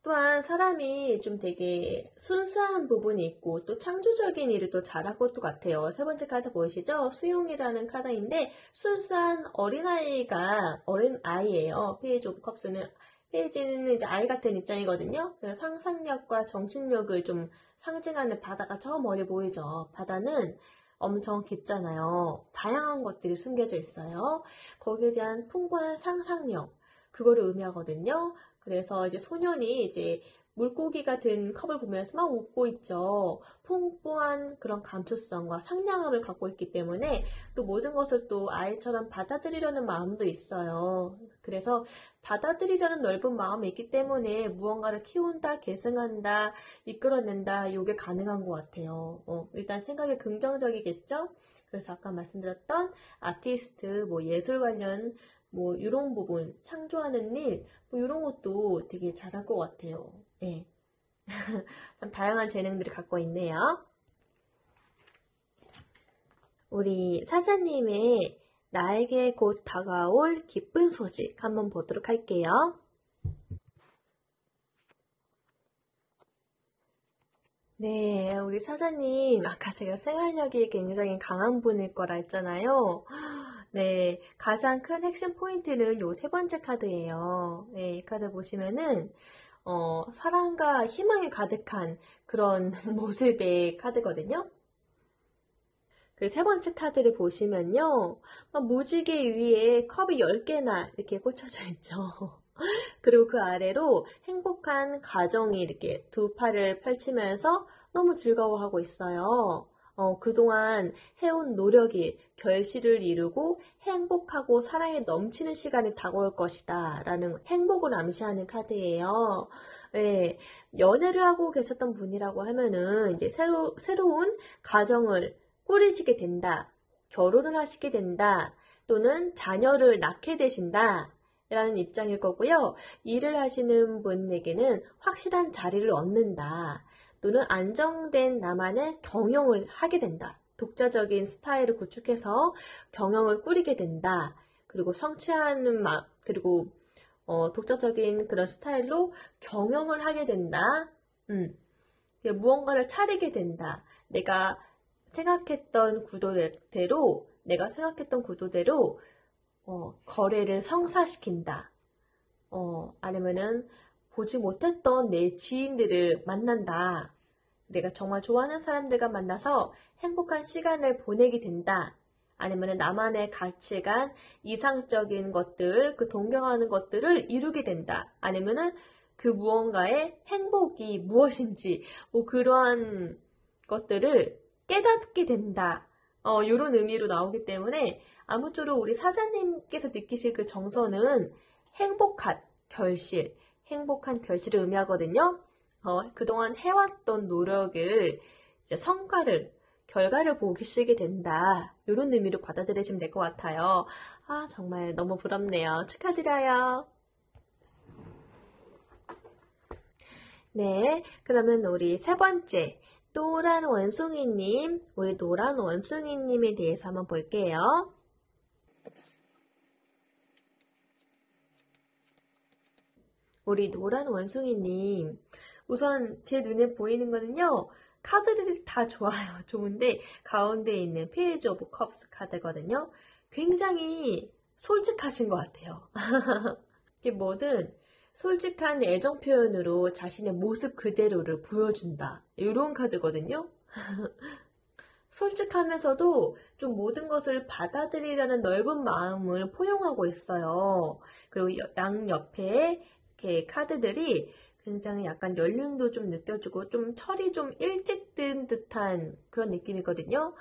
또한 사람이 좀 되게 순수한 부분이 있고 또 창조적인 일을 또 잘할 것도 같아요. 세 번째 카드 보이시죠? 수용이라는 카드인데 순수한 어린아이예요. 페이지 오브 컵스는 페이지는 이제 아이 같은 입장이거든요. 그래서 상상력과 정신력을 좀 상징하는 바다가 저 멀리 보이죠. 바다는 엄청 깊잖아요. 다양한 것들이 숨겨져 있어요. 거기에 대한 풍부한 상상력, 그거를 의미하거든요. 그래서 이제 소년이 이제 물고기가 든 컵을 보면서 막 웃고 있죠. 풍부한 그런 감수성과 상냥함을 갖고 있기 때문에 또 모든 것을 또 아이처럼 받아들이려는 마음도 있어요. 그래서 받아들이려는 넓은 마음이 있기 때문에 무언가를 키운다, 계승한다, 이끌어낸다, 이게 가능한 것 같아요. 일단 생각이 긍정적이겠죠? 그래서 아까 말씀드렸던 아티스트, 뭐 예술 관련 뭐 이런 부분, 창조하는 일, 뭐 이런 것도 되게 잘할 것 같아요. 네. 참 다양한 재능들을 갖고 있네요. 우리 사자님의 나에게 곧 다가올 기쁜 소식 한번 보도록 할게요. 네, 우리 사자님, 아까 제가 생활력이 굉장히 강한 분일 거라 했잖아요. 네, 가장 큰 핵심 포인트는 요 세 번째 카드예요. 네, 이 카드 보시면은, 사랑과 희망이 가득한 그런 모습의 카드거든요. 그 세 번째 카드를 보시면요, 무지개 위에 컵이 10개나 이렇게 꽂혀져 있죠. 그리고 그 아래로 행복한 가정이 이렇게 두 팔을 펼치면서 너무 즐거워하고 있어요. 그동안 해온 노력이 결실을 이루고 행복하고 사랑에 넘치는 시간이 다가올 것이다 라는 행복을 암시하는 카드예요. 예, 연애를 하고 계셨던 분이라고 하면은 이제 새로운 가정을 꾸리시게 된다, 결혼을 하시게 된다, 또는 자녀를 낳게 되신다 라는 입장일 거고요. 일을 하시는 분에게는 확실한 자리를 얻는다, 또는 안정된 나만의 경영을 하게 된다. 독자적인 스타일을 구축해서 경영을 꾸리게 된다. 그리고 성취하는 그리고 독자적인 그런 스타일로 경영을 하게 된다. 무언가를 차리게 된다. 내가 생각했던 구도대로 거래를 성사시킨다. 아니면은 보지 못했던 내 지인들을 만난다. 내가 정말 좋아하는 사람들과 만나서 행복한 시간을 보내게 된다. 아니면 나만의 가치관, 이상적인 것들, 그 동경하는 것들을 이루게 된다. 아니면은 그 무언가의 행복이 무엇인지, 그러한 것들을 깨닫게 된다. 이런 의미로 나오기 때문에 아무쪼록 우리 사자님께서 느끼실 그 정서는 행복한 결실을 의미하거든요. 그동안 해왔던 노력을 이제 결과를 보시게 된다. 이런 의미로 받아들이시면 될 것 같아요. 정말 너무 부럽네요. 축하드려요. 네, 그러면 우리 세 번째, 노란 원숭이님, 우리 노란 원숭이님에 대해서 한번 볼게요. 우리 노란 원숭이님, 우선 제 눈에 보이는 거는요, 카드들이 다 좋아요. 좋은데 가운데 있는 페이지 오브 컵스 카드거든요. 굉장히 솔직하신 것 같아요. 이게 뭐든 솔직한 애정 표현으로 자신의 모습 그대로를 보여준다. 이런 카드거든요. 솔직하면서도 좀 모든 것을 받아들이려는 넓은 마음을 포용하고 있어요. 그리고 양옆에 이렇게 카드들이 굉장히 약간 연륜도 좀 느껴지고 좀 철이 좀 일찍 든 듯한 그런 느낌이거든요.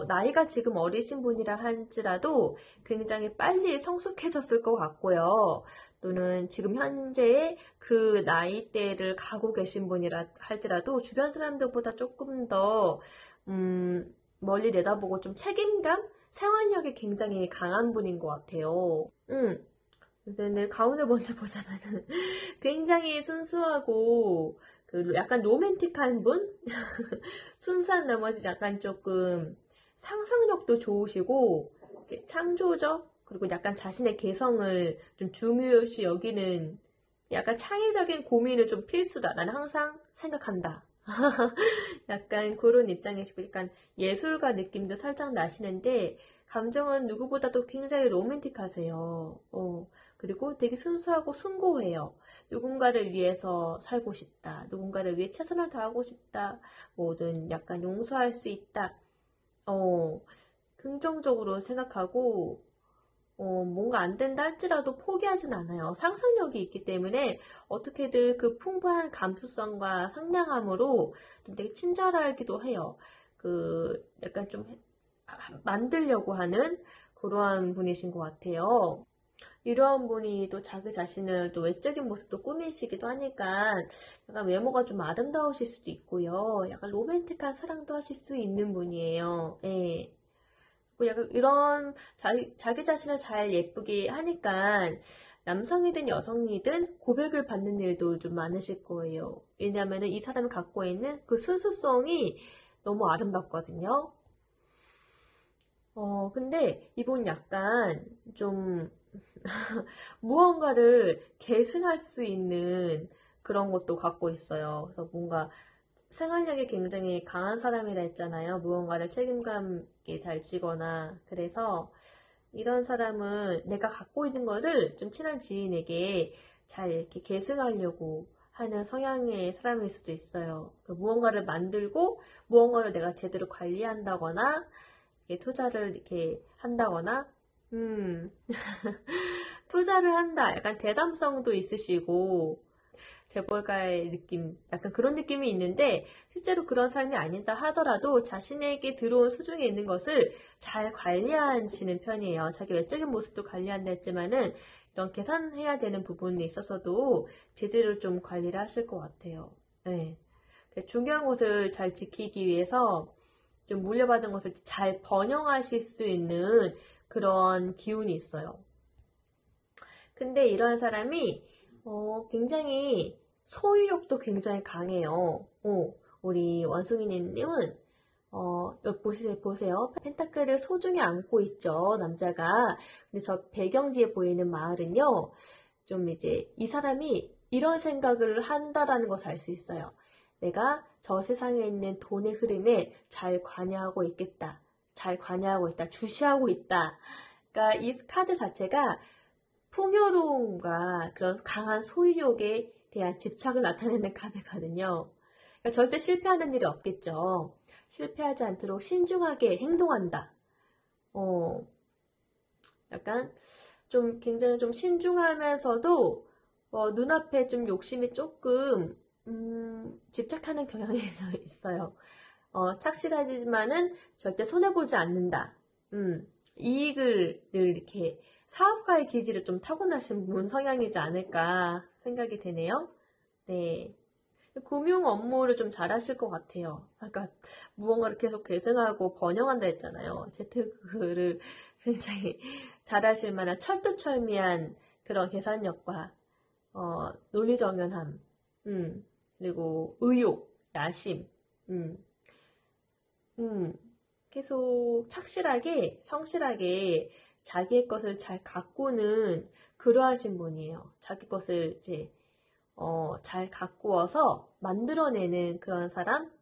나이가 지금 어리신 분이라 할지라도 굉장히 빨리 성숙해졌을 것 같고요. 또는 지금 현재의 그 나이대를 가고 계신 분이라 할지라도 주변 사람들보다 조금 더 멀리 내다보고 좀 책임감? 생활력이 굉장히 강한 분인 것 같아요. 근데 가운데 먼저 보자면은 굉장히 순수하고 그 약간 로맨틱한 분? 순수한 나머지 약간 조금 상상력도 좋으시고 창조적 그리고 약간 자신의 개성을 좀 중요시 여기는 약간 창의적인 고민을 좀 필수다. 나는 항상 생각한다. 약간 그런 입장이시고 약간 예술가 느낌도 살짝 나시는데 감정은 누구보다도 굉장히 로맨틱하세요. 그리고 되게 순수하고 숭고해요. 누군가를 위해서 살고 싶다. 누군가를 위해 최선을 다하고 싶다. 뭐든 약간 용서할 수 있다. 긍정적으로 생각하고 뭔가 안 된다 할지라도 포기하진 않아요. 상상력이 있기 때문에 어떻게든 그 풍부한 감수성과 상냥함으로 좀 되게 친절하기도 해요. 약간 좀 만들려고 하는 그러한 분이신 것 같아요. 이러한 분이 또 자기 자신을 또 외적인 모습도 꾸미시기도 하니까 약간 외모가 좀 아름다우실 수도 있고요. 약간 로맨틱한 사랑도 하실 수 있는 분이에요. 예. 약간 이런 자기 자신을 잘 예쁘게 하니까 남성이든 여성이든 고백을 받는 일도 좀 많으실 거예요. 왜냐하면 이 사람이 갖고 있는 그 순수성이 너무 아름답거든요. 근데 이분 약간 좀 무언가를 계승할 수 있는 그런 것도 갖고 있어요. 그래서 뭔가 생활력이 굉장히 강한 사람이라 했잖아요. 무언가를 책임감 있게 잘 지거나. 그래서 이런 사람은 내가 갖고 있는 거를 좀 친한 지인에게 잘 이렇게 계승하려고 하는 성향의 사람일 수도 있어요. 무언가를 만들고 무언가를 내가 제대로 관리한다거나 이렇게 투자를 이렇게 한다거나 투자를 한다. 약간 대담성도 있으시고 재벌가의 느낌, 약간 그런 느낌이 있는데 실제로 그런 삶이 아니다 하더라도 자신에게 들어온 수중에 있는 것을 잘 관리하시는 편이에요. 자기 외적인 모습도 관리한다 했지만은 이런 계산해야 되는 부분에 있어서도 제대로 좀 관리를 하실 것 같아요. 네. 중요한 것을 잘 지키기 위해서 좀 물려받은 것을 잘 번영하실 수 있는 그런 기운이 있어요. 근데 이러한 사람이 굉장히 소유욕도 굉장히 강해요. 우리 원숭이님은 여기 보세요. 펜타클을 소중히 안고 있죠, 남자가. 근데 저 배경 뒤에 보이는 마을은요, 좀 이제 이 사람이 이런 생각을 한다라는 것을 알 수 있어요. 내가 저 세상에 있는 돈의 흐름에 잘 관여하고 있겠다. 잘 관여하고 있다. 주시하고 있다. 그러니까 이 카드 자체가 풍요로움과 그런 강한 소유욕에 대한 집착을 나타내는 카드거든요. 그러니까 절대 실패하는 일이 없겠죠. 실패하지 않도록 신중하게 행동한다. 약간 좀 굉장히 좀 신중하면서도 눈앞에 좀 욕심이 조금 집착하는 경향이 있어요. 착실하지만은 절대 손해보지 않는다. 이익을 늘 이렇게 사업가의 기질을 좀 타고나신 분 성향이지 않을까 생각이 되네요. 네. 금융 업무를 좀 잘하실 것 같아요. 아까 무언가를 계속 계승하고 번영한다 했잖아요. 재테크를 굉장히 잘하실 만한 철두철미한 그런 계산력과 논리정연함, 그리고 의욕, 야심, 계속 착실하게, 성실하게 자기의 것을 잘 가꾸는 그러하신 분이에요. 자기 것을 이제 잘 가꾸어서 만들어내는 그런 사람?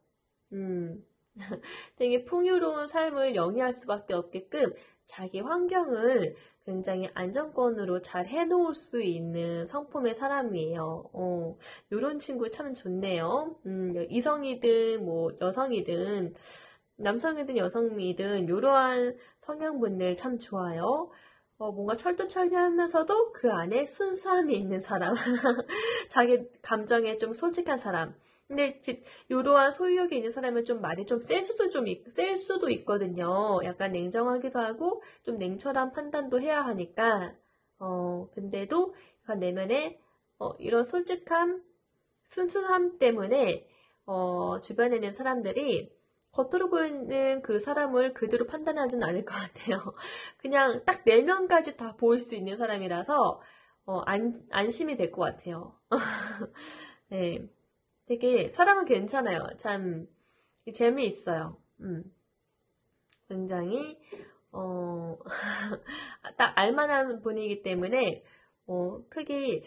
되게 풍요로운 삶을 영위할 수밖에 없게끔 자기 환경을 굉장히 안정권으로 잘 해놓을 수 있는 성품의 사람이에요. 요런 친구 참 좋네요. 이성이든 뭐 여성이든 남성이든 여성이든 이러한 성향분들 참 좋아요. 뭔가 철두철미하면서도 그 안에 순수함이 있는 사람. 자기 감정에 좀 솔직한 사람. 근데 이러한 소유욕이 있는 사람은 좀 말이 좀 셀 수도 있거든요. 약간 냉정하기도 하고 좀 냉철한 판단도 해야 하니까. 근데도 약간 내면에 이런 솔직함, 순수함 때문에 주변에 있는 사람들이 겉으로 보이는 그 사람을 그대로 판단하지는 않을 것 같아요. 그냥 딱 내면까지 다 보일 수 있는 사람이라서 안심이 될 것 같아요. 네, 되게 사람은 괜찮아요. 참 재미있어요. 굉장히 딱 알만한 분이기 때문에 크게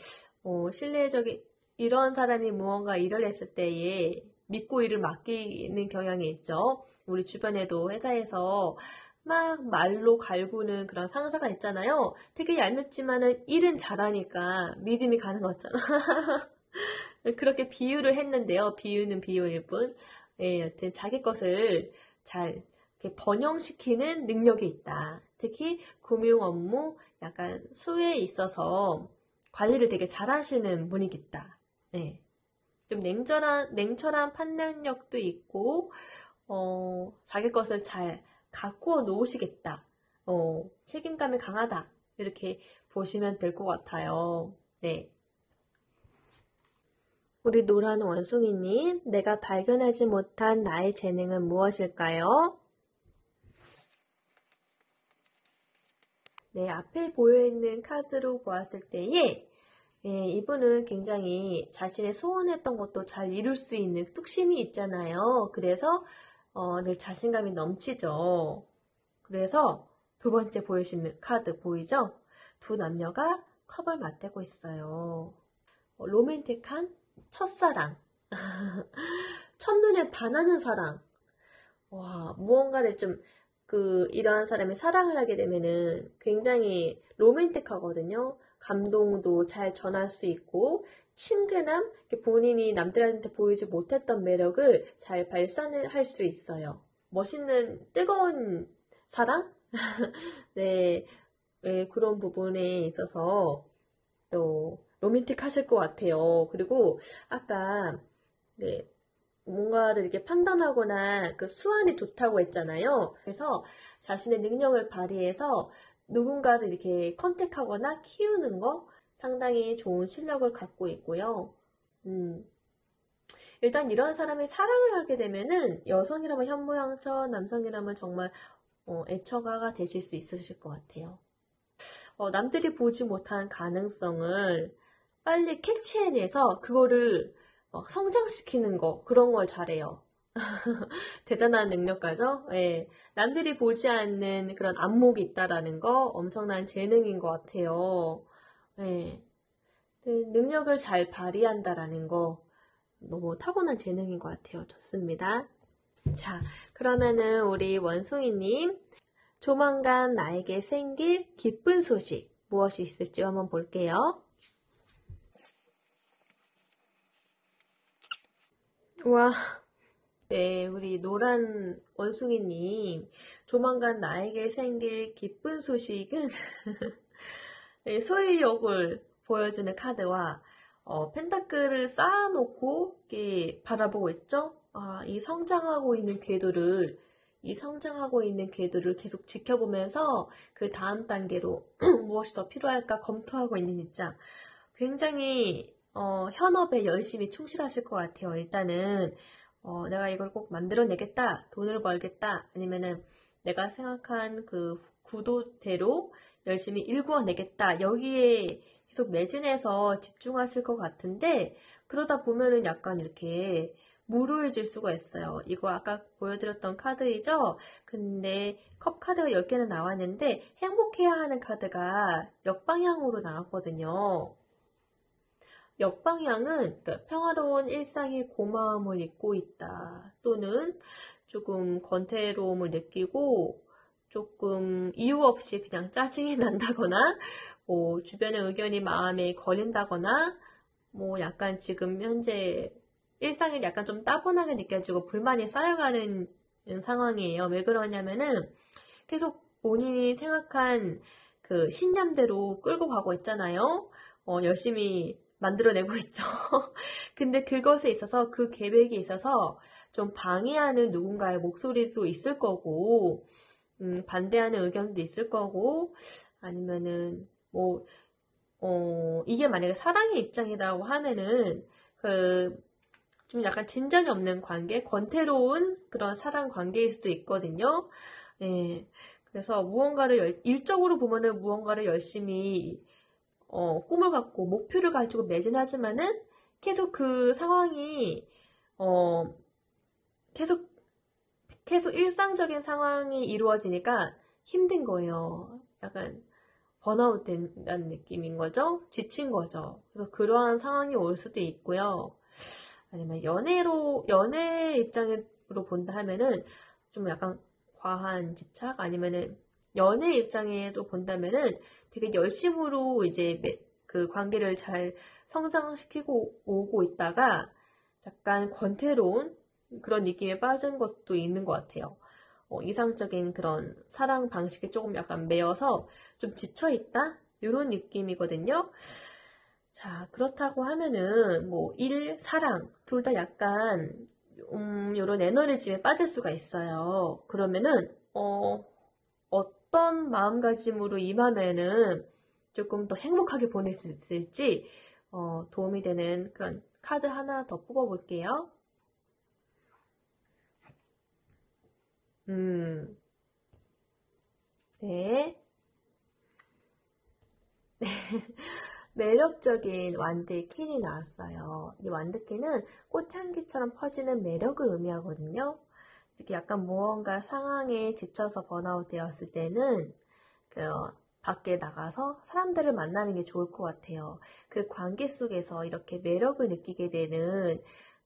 신뢰적인 이런 사람이 무언가 일을 했을 때에 믿고 일을 맡기는 경향이 있죠. 우리 주변에도 회사에서 막 말로 갈구는 그런 상사가 있잖아요. 되게 얄밉지만은 일은 잘하니까 믿음이 가는 거잖아. 그렇게 비유를 했는데요. 비유는 비유일 뿐. 예, 여튼 자기 것을 잘 이렇게 번영시키는 능력이 있다. 특히 금융 업무 약간 수에 있어서 관리를 되게 잘하시는 분이겠다. 네. 좀 냉철한 판단력도 있고, 자기 것을 잘 가꾸어 놓으시겠다. 책임감이 강하다. 이렇게 보시면 될 것 같아요. 네. 우리 노란 원숭이님, 내가 발견하지 못한 나의 재능은 무엇일까요? 네, 앞에 보여있는 카드로 보았을 때에 이분은 굉장히 자신의 소원했던 것도 잘 이룰 수 있는 뚝심이 있잖아요. 그래서 늘 자신감이 넘치죠. 그래서 두 번째 보여주시는 카드 보이죠? 두 남녀가 컵을 맞대고 있어요. 로맨틱한 첫사랑. 첫눈에 반하는 사랑. 와, 무언가를 좀, 이러한 사람이 사랑을 하게 되면은 굉장히 로맨틱하거든요. 감동도 잘 전할 수 있고, 친근함, 본인이 남들한테 보이지 못했던 매력을 잘 발산할 수 있어요. 멋있는, 뜨거운 사랑? 네, 네, 그런 부분에 있어서 또 로맨틱하실 것 같아요. 그리고 아까 네, 뭔가를 이렇게 판단하거나 그 수완이 좋다고 했잖아요. 그래서 자신의 능력을 발휘해서 누군가를 이렇게 컨택하거나 키우는 거 상당히 좋은 실력을 갖고 있고요. 음, 일단 이런 사람이 사랑을 하게 되면은 여성이라면 현모양처, 남성이라면 정말 애처가가 되실 수 있으실 것 같아요. 남들이 보지 못한 가능성을 빨리 캐치해내서 그거를 성장시키는 거, 그런 걸 잘해요. 대단한 능력가죠? 예. 남들이 보지 않는 그런 안목이 있다라는 거 엄청난 재능인 것 같아요. 예. 능력을 잘 발휘한다라는 거 너무 타고난 재능인 것 같아요. 좋습니다. 자, 그러면은 우리 원숭이님, 조만간 나에게 생길 기쁜 소식 무엇이 있을지 한번 볼게요. 와, 네, 우리 노란 원숭이님, 조만간 나에게 생길 기쁜 소식은 네, 소유욕을 보여주는 카드와 펜타클을 쌓아놓고 이렇게 바라보고 있죠? 아, 이 성장하고 있는 궤도를 계속 지켜보면서 그 다음 단계로 무엇이 더 필요할까 검토하고 있는 입장. 굉장히 현업에 열심히 충실하실 것 같아요. 일단은 내가 이걸 꼭 만들어내겠다, 돈을 벌겠다, 아니면은 내가 생각한 그 구도대로 열심히 일구어내겠다. 여기에 계속 매진해서 집중하실 것 같은데 그러다 보면은 약간 이렇게 무료해질 수가 있어요. 이거 아까 보여드렸던 카드이죠? 근데 컵 카드가 10개는 나왔는데 행복해야 하는 카드가 역방향으로 나왔거든요. 역방향은 그러니까 평화로운 일상의 고마움을 잊고 있다. 또는 조금 권태로움을 느끼고 조금 이유 없이 그냥 짜증이 난다거나 뭐 주변의 의견이 마음에 걸린다거나 뭐 약간 지금 현재 일상이 약간 좀 따분하게 느껴지고 불만이 쌓여가는 상황이에요. 왜 그러냐면은 계속 본인이 생각한 그 신념대로 끌고 가고 있잖아요. 열심히 만들어내고 있죠. 근데 그것에 있어서 그 계획에 있어서 좀 방해하는 누군가의 목소리도 있을 거고, 반대하는 의견도 있을 거고, 아니면은 뭐 이게 만약에 사랑의 입장이라고 하면은 좀 약간 진전이 없는 관계, 권태로운 그런 사랑 관계일 수도 있거든요. 예. 그래서 일적으로 보면은 무언가를 열심히, 꿈을 갖고 목표를 가지고 매진하지만은 계속 그 상황이, 어, 계속, 계속 일상적인 상황이 이루어지니까 힘든 거예요. 약간 번아웃 된다는 느낌인 거죠? 지친 거죠. 그래서 그러한 상황이 올 수도 있고요. 아니면 연애 입장으로 본다 하면은 좀 약간 과한 집착? 아니면은 연애 입장으로 본다면은 되게 열심으로 이제 그 관계를 잘 성장시키고 오고 있다가 약간 권태로운 그런 느낌에 빠진 것도 있는 것 같아요. 이상적인 그런 사랑 방식에 조금 약간 매여서 좀 지쳐있다? 이런 느낌이거든요. 자, 그렇다고 하면은, 뭐, 사랑, 둘 다 약간, 요런 에너지에 빠질 수가 있어요. 그러면은, 어떤 마음가짐으로 임하면은 조금 더 행복하게 보낼 수 있을지, 도움이 되는 그런 카드 하나 더 뽑아볼게요. 네. 매력적인 완드의 퀸이 나왔어요. 이 완드퀸은 꽃향기처럼 퍼지는 매력을 의미하거든요. 이렇게 약간 무언가 상황에 지쳐서 번아웃 되었을 때는 그 밖에 나가서 사람들을 만나는 게 좋을 것 같아요. 그 관계 속에서 이렇게 매력을 느끼게 되는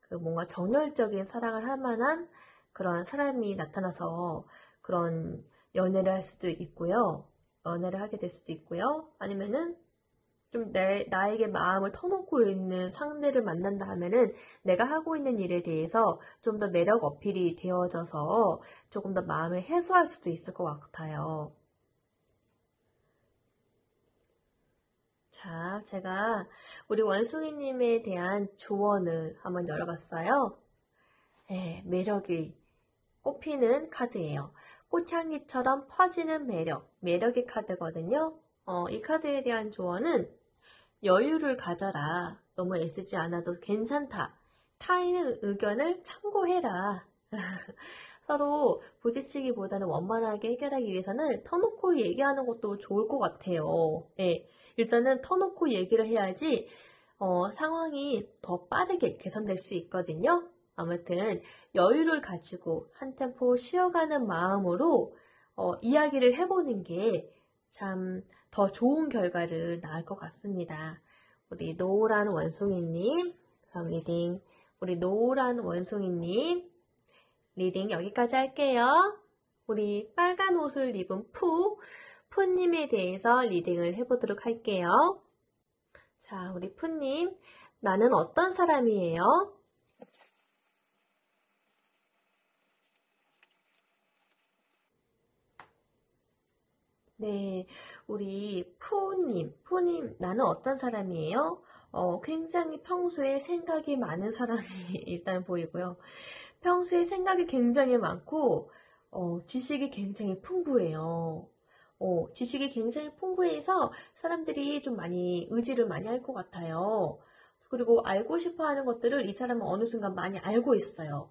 그 뭔가 정열적인 사랑을 할 만한 그런 사람이 나타나서 그런 연애를 할 수도 있고요. 연애를 하게 될 수도 있고요. 아니면은 좀 나에게 마음을 터놓고 있는 상대를 만난다 하면은 내가 하고 있는 일에 대해서 좀 더 매력 어필이 되어져서 조금 더 마음을 해소할 수도 있을 것 같아요. 자, 제가 우리 원숭이님에 대한 조언을 한번 열어봤어요. 네, 매력이 꽃피는 카드예요. 꽃향기처럼 퍼지는 매력의 카드거든요. 이 카드에 대한 조언은 여유를 가져라. 너무 애쓰지 않아도 괜찮다. 타인의 의견을 참고해라. 서로 부딪히기보다는 원만하게 해결하기 위해서는 터놓고 얘기하는 것도 좋을 것 같아요. 네, 일단은 터놓고 얘기를 해야지 상황이 더 빠르게 개선될 수 있거든요. 아무튼 여유를 가지고 한 템포 쉬어가는 마음으로 이야기를 해보는 게 참 더 좋은 결과를 낳을 것 같습니다. 우리 노란 원숭이님, 그럼 리딩 우리 노란 원숭이님 리딩 여기까지 할게요. 우리 빨간 옷을 입은 푸님에 대해서 리딩을 해보도록 할게요. 자, 우리 푸님, 나는 어떤 사람이에요? 네, 우리 푸님, 나는 어떤 사람이에요? 굉장히 평소에 생각이 많은 사람이 일단 보이고요. 평소에 생각이 굉장히 많고, 지식이 굉장히 풍부해요. 지식이 굉장히 풍부해서 사람들이 좀 많이 의지를 많이 할 것 같아요. 그리고 알고 싶어 하는 것들을 이 사람은 어느 순간 많이 알고 있어요.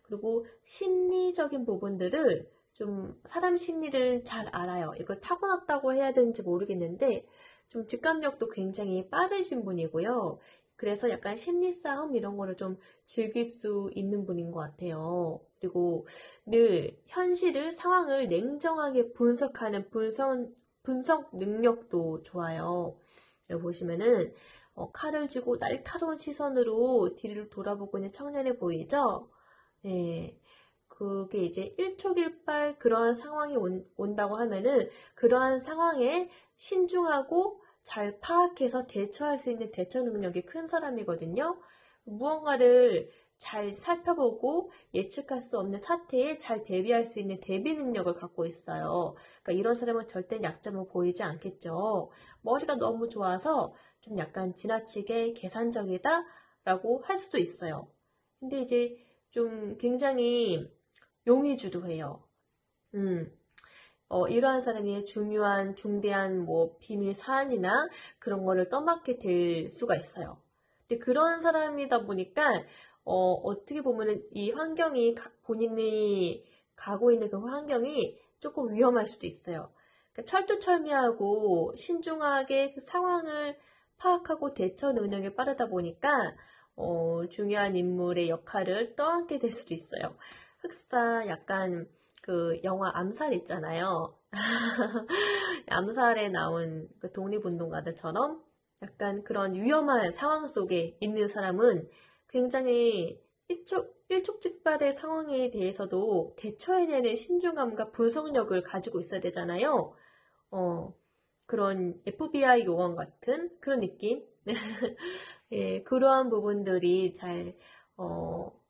그리고 심리적인 부분들을 좀 사람 심리를 잘 알아요. 이걸 타고났다고 해야 되는지 모르겠는데 좀 직감력도 굉장히 빠르신 분이고요. 그래서 약간 심리 싸움 이런 거를 좀 즐길 수 있는 분인 것 같아요. 그리고 늘 현실을 상황을 냉정하게 분석하는 분석 능력도 좋아요. 여기 보시면은 칼을 쥐고 날카로운 시선으로 뒤를 돌아보고 있는 청년이 보이죠? 네. 그게 이제 일촉일발 그러한 상황이 온다고 하면은 그러한 상황에 신중하고 잘 파악해서 대처할 수 있는 대처 능력이 큰 사람이거든요. 무언가를 잘 살펴보고 예측할 수 없는 사태에 잘 대비할 수 있는 대비 능력을 갖고 있어요. 그러니까 이런 사람은 절대 약점을 보이지 않겠죠. 머리가 너무 좋아서 좀 약간 지나치게 계산적이다라고 할 수도 있어요. 근데 이제 좀 굉장히 용의주도해요. 이러한 사람이 중요한 중대한 뭐 비밀 사안이나 그런 거를 떠맡게 될 수가 있어요. 근데 그런 사람이다 보니까 어떻게 보면은 이 환경이 본인이 가고 있는 그 환경이 조금 위험할 수도 있어요. 그러니까 철두철미하고 신중하게 그 상황을 파악하고 대처 능력이 빠르다 보니까 중요한 인물의 역할을 떠안게 될 수도 있어요. 흑사 약간 그 영화 암살 있잖아요. 암살에 나온 그 독립운동가들처럼 약간 그런 위험한 상황 속에 있는 사람은 굉장히 일촉즉발의 상황에 대해서도 대처해내는 신중함과 분석력을 가지고 있어야 되잖아요. 그런 FBI 요원 같은 그런 느낌? 예, 그러한 부분들이 잘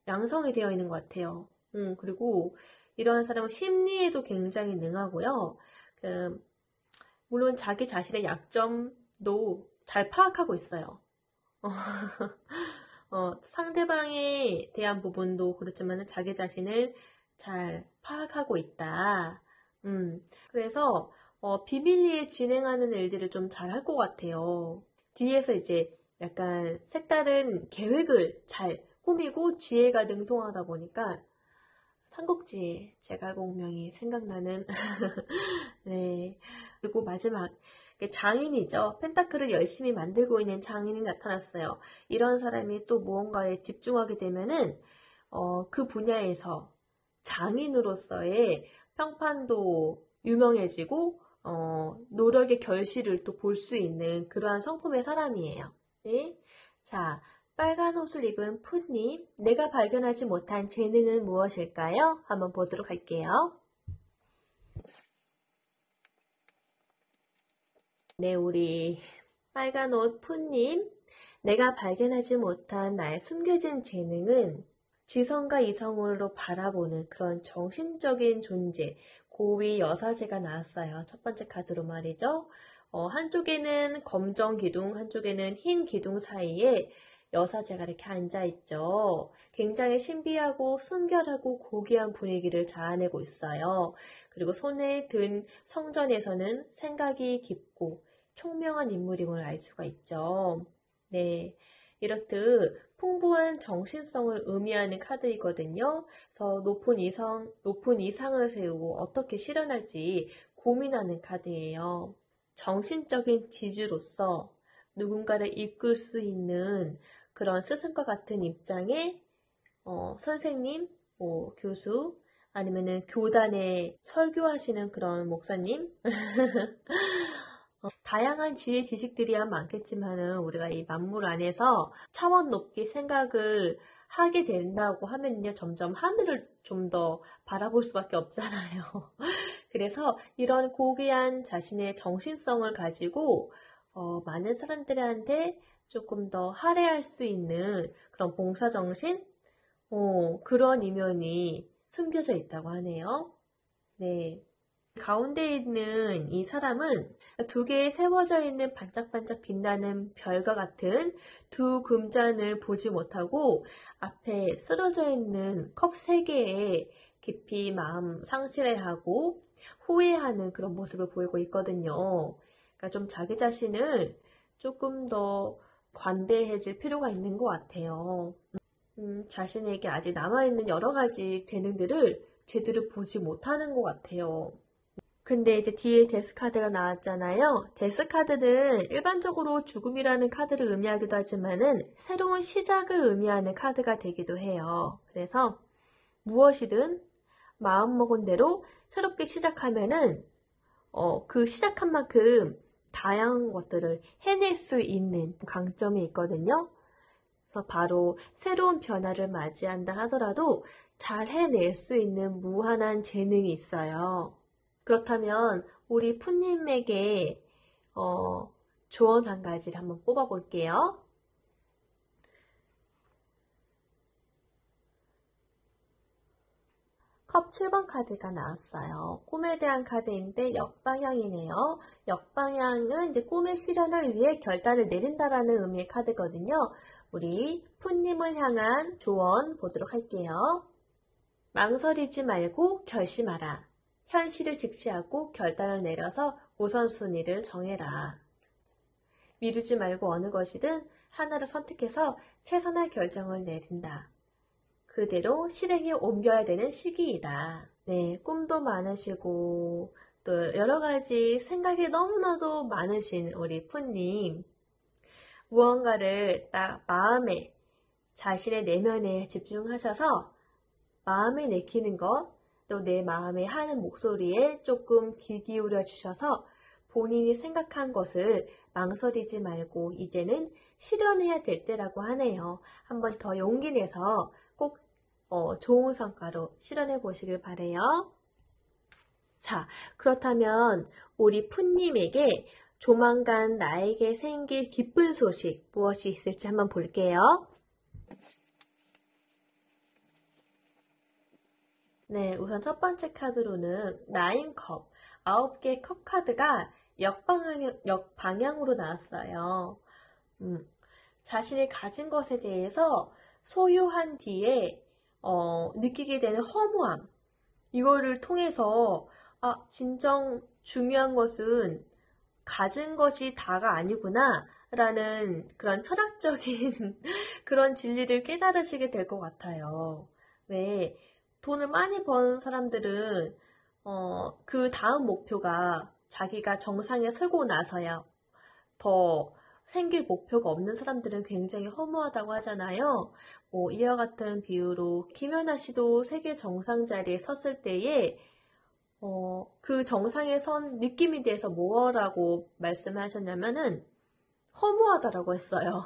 양성이 되어 있는 것 같아요. 그리고 이러한 사람은 심리에도 굉장히 능하고요. 물론 자기 자신의 약점도 잘 파악하고 있어요. 상대방에 대한 부분도 그렇지만 자기 자신을 잘 파악하고 있다. 그래서 비밀리에 진행하는 일들을 좀 잘 할 것 같아요. 뒤에서 이제 약간 색다른 계획을 잘 꾸미고 지혜가 능통하다 보니까 삼국지의 제갈공명이 생각나는 네. 그리고 마지막 장인이죠. 펜타클을 열심히 만들고 있는 장인이 나타났어요. 이런 사람이 또 무언가에 집중하게 되면은 그 분야에서 장인으로서의 평판도 유명해지고 노력의 결실을 또 볼 수 있는 그러한 성품의 사람이에요. 네. 자, 빨간 옷을 입은 푸님, 내가 발견하지 못한 재능은 무엇일까요? 한번 보도록 할게요. 네, 우리 빨간 옷 푸님, 내가 발견하지 못한 나의 숨겨진 재능은 지성과 이성으로 바라보는 그런 정신적인 존재, 고위 여사제가 나왔어요. 첫 번째 카드로 말이죠. 한쪽에는 검정 기둥, 한쪽에는 흰 기둥 사이에 여사제가 이렇게 앉아있죠. 굉장히 신비하고 순결하고 고귀한 분위기를 자아내고 있어요. 그리고 손에 든 성전에서는 생각이 깊고 총명한 인물임을 알 수가 있죠. 네, 이렇듯 풍부한 정신성을 의미하는 카드이거든요. 그래서 높은 이상을 세우고 어떻게 실현할지 고민하는 카드예요. 정신적인 지주로서 누군가를 이끌 수 있는 그런 스승과 같은 입장의 선생님, 뭐 교수, 아니면은 교단에 설교하시는 그런 목사님, 다양한 지혜 지식들이야 많겠지만은 우리가 이 만물 안에서 차원 높게 생각을 하게 된다고 하면요, 점점 하늘을 좀 더 바라볼 수밖에 없잖아요. 그래서 이런 고귀한 자신의 정신성을 가지고 많은 사람들한테 조금 더 할애할 수 있는 그런 봉사정신? 그런 이면이 숨겨져 있다고 하네요. 네. 가운데 있는 이 사람은 두 개의 세워져 있는 반짝반짝 빛나는 별과 같은 두 금잔을 보지 못하고 앞에 쓰러져 있는 컵 세 개에 깊이 마음 상실해하고 후회하는 그런 모습을 보이고 있거든요. 그러니까 좀 자기 자신을 조금 더 관대해질 필요가 있는 것 같아요. 자신에게 아직 남아있는 여러 가지 재능들을 제대로 보지 못하는 것 같아요. 근데 이제 뒤에 데스카드가 나왔잖아요. 데스카드는 일반적으로 죽음이라는 카드를 의미하기도 하지만은 새로운 시작을 의미하는 카드가 되기도 해요. 그래서 무엇이든 마음먹은 대로 새롭게 시작하면은 그 시작한 만큼 다양한 것들을 해낼 수 있는 강점이 있거든요. 그래서 바로 새로운 변화를 맞이한다 하더라도 잘 해낼 수 있는 무한한 재능이 있어요. 그렇다면 우리 푸님에게 조언 한 가지를 한번 뽑아볼게요. 컵 7번 카드가 나왔어요. 꿈에 대한 카드인데 역방향이네요. 역방향은 이제 꿈의 실현을 위해 결단을 내린다라는 의미의 카드거든요. 우리 푸님을 향한 조언 보도록 할게요. 망설이지 말고 결심하라. 현실을 직시하고 결단을 내려서 우선순위를 정해라. 미루지 말고 어느 것이든 하나를 선택해서 최선의 결정을 내린다. 그대로 실행에 옮겨야 되는 시기이다. 네, 꿈도 많으시고 또 여러 가지 생각이 너무나도 많으신 우리 푸님. 무언가를 딱 마음에, 자신의 내면에 집중하셔서 마음에 내키는 것, 또 내 마음에 하는 목소리에 조금 귀 기울여 주셔서 본인이 생각한 것을 망설이지 말고 이제는 실현해야 될 때라고 하네요. 한번 더 용기 내서 꼭 좋은 성과로 실현해 보시길 바래요. 자, 그렇다면 우리 푸님에게 조만간 나에게 생길 기쁜 소식 무엇이 있을지 한번 볼게요. 네, 우선 첫 번째 카드로는 9컵, 9개 컵 카드가 역방향으로 나왔어요. 자신이 가진 것에 대해서 소유한 뒤에 느끼게 되는 허무함, 이거를 통해서 진정 중요한 것은 가진 것이 다가 아니구나 라는 그런 철학적인 그런 진리를 깨달으시게 될 것 같아요. 왜 돈을 많이 번 사람들은 그 다음 목표가 자기가 정상에 서고 나서야 더 생길 목표가 없는 사람들은 굉장히 허무하다고 하잖아요. 뭐 이와 같은 비유로 김연아 씨도 세계 정상 자리에 섰을 때에 그 정상에 선 느낌에 대해서 뭐라고 말씀하셨냐면은 허무하다라고 했어요.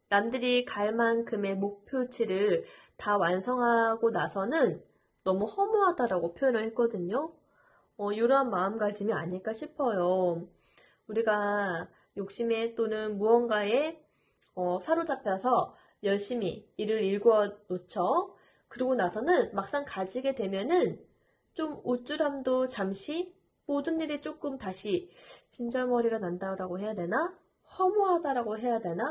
남들이 갈 만큼의 목표치를 다 완성하고 나서는 너무 허무하다라고 표현을 했거든요. 이러한 마음가짐이 아닐까 싶어요. 우리가 욕심에 또는 무언가에 사로잡혀서 열심히 일을 일궈 놓죠. 그러고 나서는 막상 가지게 되면은 좀 우쭐함도 잠시 모든 일이 조금 다시 진절머리가 난다라고 해야 되나? 허무하다라고 해야 되나?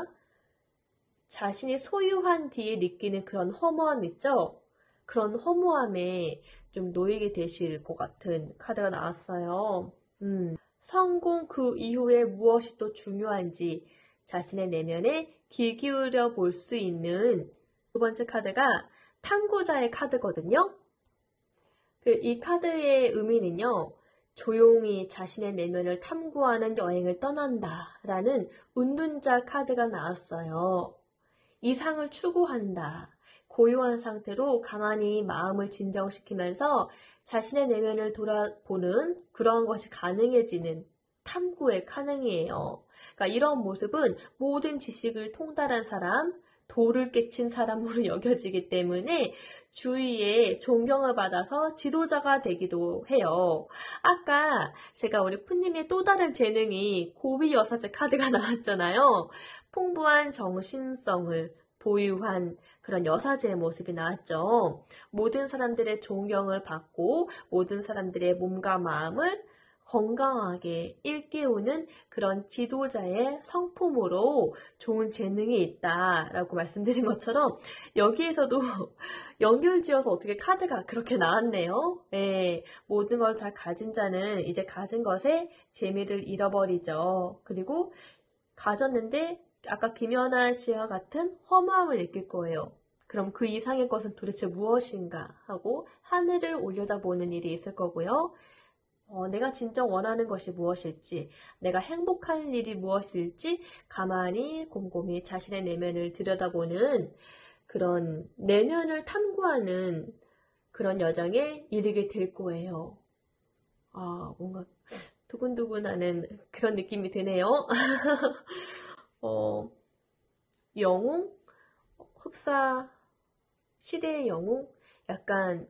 자신이 소유한 뒤에 느끼는 그런 허무함 있죠? 그런 허무함에 좀 놓이게 되실 것 같은 카드가 나왔어요. 성공 그 이후에 무엇이 또 중요한지 자신의 내면에 귀 기울여 볼 수 있는 두 번째 카드가 탐구자의 카드거든요. 이 카드의 의미는요. 조용히 자신의 내면을 탐구하는 여행을 떠난다 라는 운둔자 카드가 나왔어요. 이상을 추구한다. 고요한 상태로 가만히 마음을 진정시키면서 자신의 내면을 돌아보는 그러한 것이 가능해지는 탐구의 가능이에요. 그러니까 이런 모습은 모든 지식을 통달한 사람, 도를 깨친 사람으로 여겨지기 때문에 주위에 존경을 받아서 지도자가 되기도 해요. 아까 제가 우리 푸님의 또 다른 재능이 고비여사제 카드가 나왔잖아요. 풍부한 정신성을 보유한 그런 여사제의 모습이 나왔죠. 모든 사람들의 존경을 받고 모든 사람들의 몸과 마음을 건강하게 일깨우는 그런 지도자의 성품으로 좋은 재능이 있다라고 말씀드린 것처럼 여기에서도 연결지어서 어떻게 카드가 그렇게 나왔네요. 네, 모든 걸 다 가진 자는 이제 가진 것에 재미를 잃어버리죠. 그리고 가졌는데 아까 김연아 씨와 같은 허무함을 느낄 거예요. 그럼 그 이상의 것은 도대체 무엇인가 하고 하늘을 올려다보는 일이 있을 거고요. 내가 진짜 원하는 것이 무엇일지, 내가 행복한 일이 무엇일지 가만히 곰곰이 자신의 내면을 들여다보는 그런 내면을 탐구하는 그런 여정에 이르게 될 거예요. 뭔가 두근두근하는 그런 느낌이 드네요. 영웅? 흡사 시대의 영웅? 약간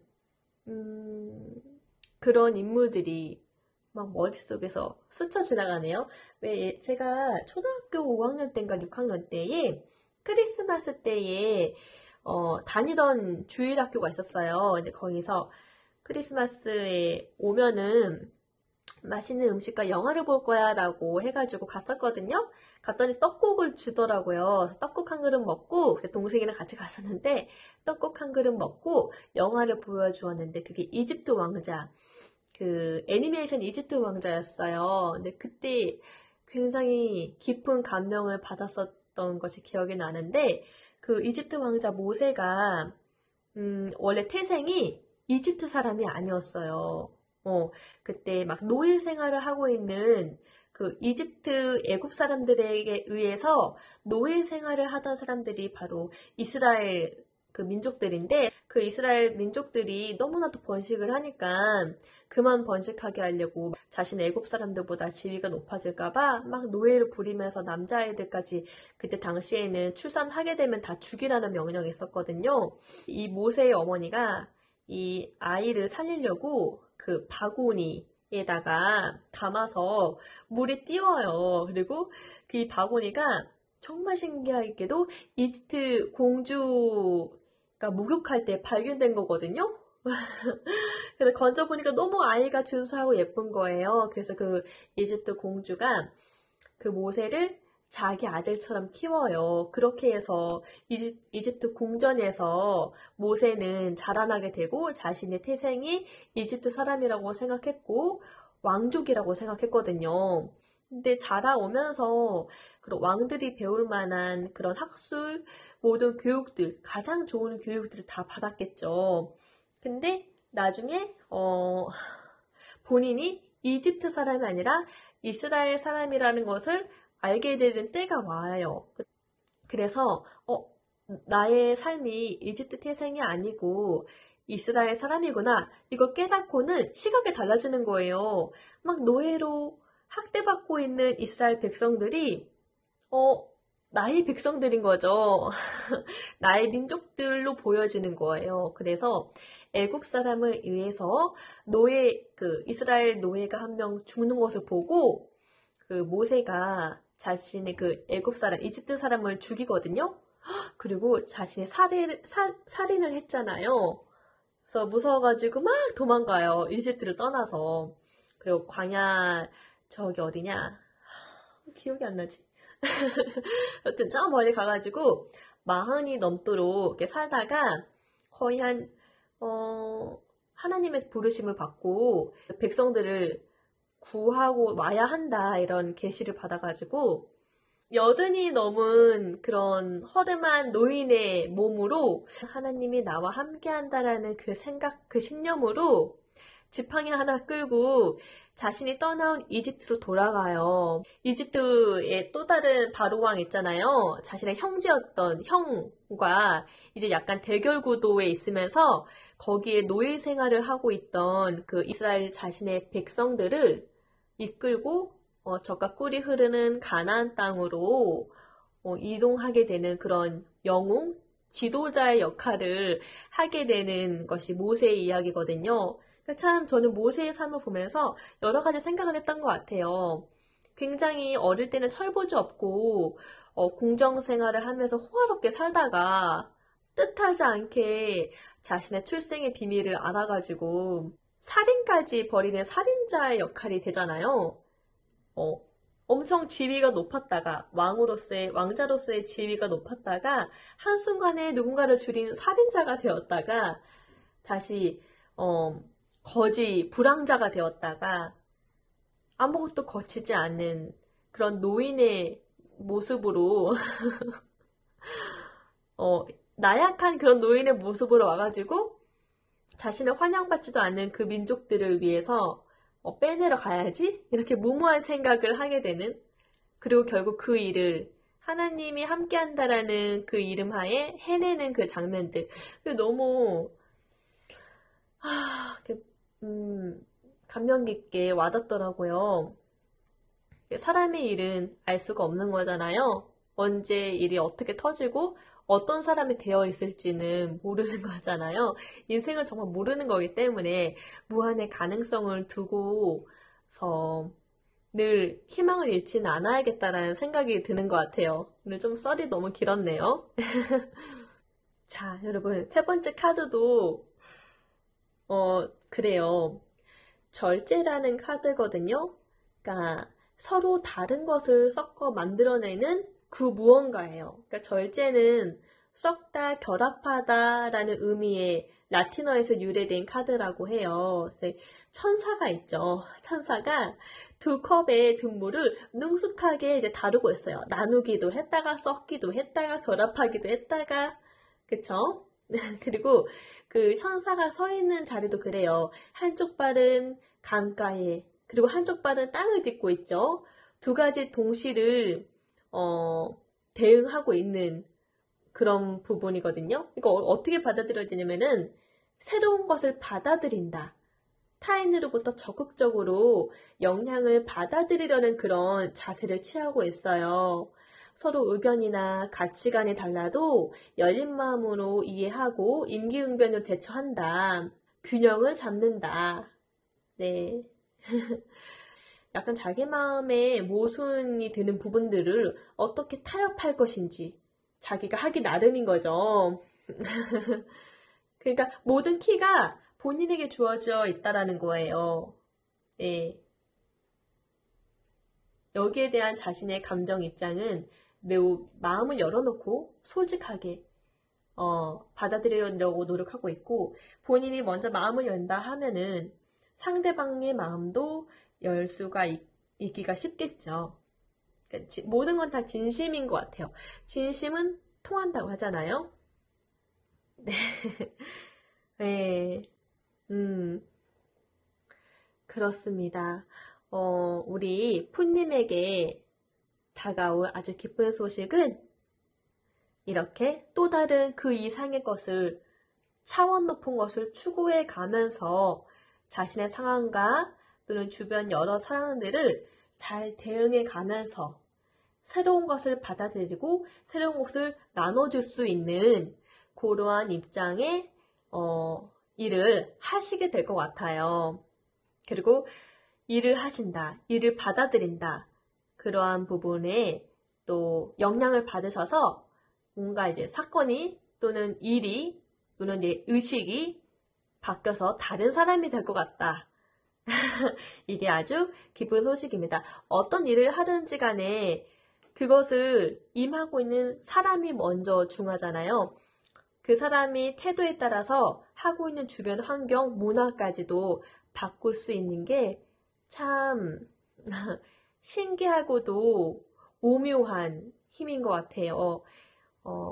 그런 인물들이 막 머릿속에서 스쳐 지나가네요. 왜 제가 초등학교 5학년 때인가 6학년 때에 크리스마스 때에 다니던 주일학교가 있었어요. 근데 거기서 크리스마스에 오면은 맛있는 음식과 영화를 볼 거야 라고 해가지고 갔었거든요. 갔더니 떡국을 주더라고요. 떡국 한 그릇 먹고 동생이랑 같이 갔었는데 떡국 한 그릇 먹고 영화를 보여주었는데 그게 이집트 왕자 그 애니메이션 이집트 왕자였어요. 근데 그때 굉장히 깊은 감명을 받았었던 것이 기억이 나는데 그 이집트 왕자 모세가 원래 태생이 이집트 사람이 아니었어요. 그때 막 노예 생활을 하고 있는 그 이집트 애굽 사람들에게 의해서 노예 생활을 하던 사람들이 바로 이스라엘 그 민족들인데 그 이스라엘 민족들이 너무나도 번식을 하니까 그만 번식하게 하려고 자신 애굽 사람들보다 지위가 높아질까봐 막 노예를 부리면서 남자아이들까지 그때 당시에는 출산하게 되면 다 죽이라는 명령이 있었거든요. 이 모세의 어머니가 이 아이를 살리려고 그 바구니에다가 담아서 물에 띄워요. 그리고 그 바구니가 정말 신기하게도 이집트 공주가 목욕할 때 발견된 거거든요. 그래서 건져보니까 너무 아이가 준수하고 예쁜 거예요. 그래서 그 이집트 공주가 그 모세를 자기 아들처럼 키워요. 그렇게 해서 이집트 궁전에서 모세는 자라나게 되고 자신의 태생이 이집트 사람이라고 생각했고 왕족이라고 생각했거든요. 근데 자라오면서 그런 왕들이 배울 만한 그런 학술, 모든 교육들, 가장 좋은 교육들을 다 받았겠죠. 근데 나중에 본인이 이집트 사람이 아니라 이스라엘 사람이라는 것을 알게 되는 때가 와요. 그래서 나의 삶이 이집트 태생이 아니고 이스라엘 사람이구나. 이거 깨닫고는 시각이 달라지는 거예요. 막 노예로 학대받고 있는 이스라엘 백성들이 나의 백성들인 거죠. 나의 민족들로 보여지는 거예요. 그래서 애굽 사람을 위해서 이스라엘 노예가 한 명 죽는 것을 보고 그 모세가 자신의 그 애굽 사람, 이집트 사람을 죽이거든요. 그리고 자신이 살인을 했잖아요. 그래서 무서워가지고 막 도망가요. 이집트를 떠나서. 그리고 광야, 저기 어디냐? 기억이 안 나지? 여튼 저 멀리 가가지고 40이 넘도록 이렇게 살다가 거의 하나님의 부르심을 받고 백성들을 구하고 와야 한다 이런 계시를 받아가지고 80이 넘은 그런 허름한 노인의 몸으로 하나님이 나와 함께 한다라는 그 생각, 그 신념으로 지팡이 하나 끌고 자신이 떠나온 이집트로 돌아가요. 이집트의 또 다른 바로왕 있잖아요. 자신의 형제였던 형과 이제 약간 대결 구도에 있으면서 거기에 노예 생활을 하고 있던 그 이스라엘 자신의 백성들을 이끌고 젖과 꿀이 흐르는 가나안 땅으로 이동하게 되는 그런 영웅, 지도자의 역할을 하게 되는 것이 모세의 이야기거든요. 그러니까 참 저는 모세의 삶을 보면서 여러 가지 생각을 했던 것 같아요. 굉장히 어릴 때는 철부지 없고 궁정 생활을 하면서 호화롭게 살다가 뜻하지 않게 자신의 출생의 비밀을 알아가지고 살인까지 벌이는 살인자의 역할이 되잖아요. 엄청 지위가 높았다가 왕자로서의 지위가 높았다가 한순간에 누군가를 죽인 살인자가 되었다가 다시 거지 불황자가 되었다가 아무것도 거치지 않는 그런 노인의 모습으로 나약한 그런 노인의 모습으로 와가지고 자신을 환영받지도 않는 그 민족들을 위해서 빼내러 가야지? 이렇게 무모한 생각을 하게 되는, 그리고 결국 그 일을 하나님이 함께한다라는 그 이름 하에 해내는 그 장면들. 너무 감명 깊게 와닿더라고요. 사람의 일은 알 수가 없는 거잖아요. 언제 일이 어떻게 터지고 어떤 사람이 되어 있을지는 모르는 거잖아요. 인생을 정말 모르는 거기 때문에 무한의 가능성을 두고서 늘 희망을 잃지는 않아야겠다라는 생각이 드는 것 같아요. 오늘 좀 썰이 너무 길었네요. 자, 여러분, 세 번째 카드도 그래요. 절제라는 카드거든요. 그러니까 서로 다른 것을 섞어 만들어내는 그 무언가예요. 그러니까 절제는 썩다, 결합하다라는 의미의 라틴어에서 유래된 카드라고 해요. 그래서 천사가 있죠. 천사가 두 컵의 든물을 능숙하게 이제 다루고 있어요. 나누기도 했다가 섞기도 했다가 결합하기도 했다가, 그쵸? 그리고 그 천사가 서 있는 자리도 그래요. 한쪽 발은 강가에, 그리고 한쪽 발은 땅을 딛고 있죠. 두 가지 동시를 대응하고 있는 그런 부분이거든요. 이거 어떻게 받아들여야 되냐면은 새로운 것을 받아들인다. 타인으로부터 적극적으로 영향을 받아들이려는 그런 자세를 취하고 있어요. 서로 의견이나 가치관이 달라도 열린 마음으로 이해하고 임기응변으로 대처한다. 균형을 잡는다. 네. 약간 자기 마음에 모순이 드는 부분들을 어떻게 타협할 것인지 자기가 하기 나름인 거죠. 그러니까 모든 키가 본인에게 주어져 있다라는 거예요. 네. 여기에 대한 자신의 감정 입장은 매우 마음을 열어놓고 솔직하게 받아들이려고 노력하고 있고, 본인이 먼저 마음을 연다 하면은 상대방의 마음도 열 수가 있기가 쉽겠죠. 그러니까 모든 건 다 진심인 것 같아요. 진심은 통한다고 하잖아요. 네. 네. 그렇습니다. 우리 푸님에게 다가올 아주 기쁜 소식은 이렇게 또 다른 그 이상의 것을, 차원 높은 것을 추구해 가면서 자신의 상황과 또는 주변 여러 사람들을 잘 대응해 가면서 새로운 것을 받아들이고 새로운 것을 나눠줄 수 있는 그러한 입장의 일을 하시게 될 것 같아요. 그리고 일을 하신다, 일을 받아들인다, 그러한 부분에 또 영향을 받으셔서 뭔가 이제 사건이 또는 일이 또는 내 의식이 바뀌어서 다른 사람이 될 것 같다. 이게 아주 기쁜 소식입니다. 어떤 일을 하든지 간에 그것을 임하고 있는 사람이 먼저 중요하잖아요. 그 사람이 태도에 따라서 하고 있는 주변 환경, 문화까지도 바꿀 수 있는 게 참 신기하고도 오묘한 힘인 것 같아요.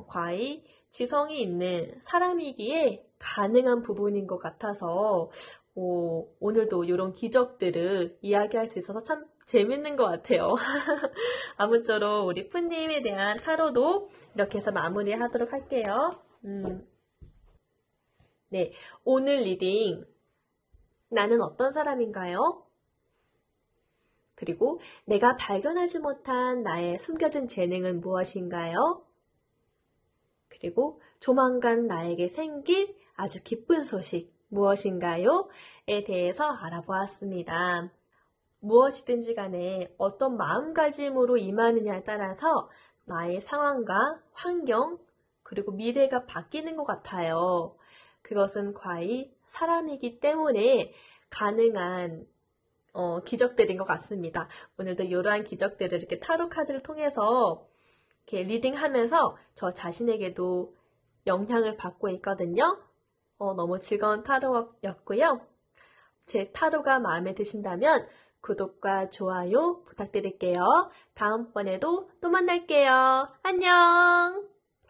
과히 지성이 있는 사람이기에 가능한 부분인 것 같아서 오늘도 이런 기적들을 이야기할 수 있어서 참 재밌는 것 같아요. 아무쪼록 우리 푸님에 대한 타로도 이렇게 해서 마무리하도록 할게요. 네, 오늘 리딩 나는 어떤 사람인가요? 그리고 내가 발견하지 못한 나의 숨겨진 재능은 무엇인가요? 그리고 조만간 나에게 생길 아주 기쁜 소식 무엇인가요? 에 대해서 알아보았습니다. 무엇이든지 간에 어떤 마음가짐으로 임하느냐에 따라서 나의 상황과 환경 그리고 미래가 바뀌는 것 같아요. 그것은 과히 사람이기 때문에 가능한 기적들인 것 같습니다. 오늘도 이러한 기적들을 이렇게 타로 카드를 통해서 이렇게 리딩하면서 저 자신에게도 영향을 받고 있거든요. 너무 즐거운 타로였고요. 제 타로가 마음에 드신다면 구독과 좋아요 부탁드릴게요. 다음번에도 또 만날게요. 안녕!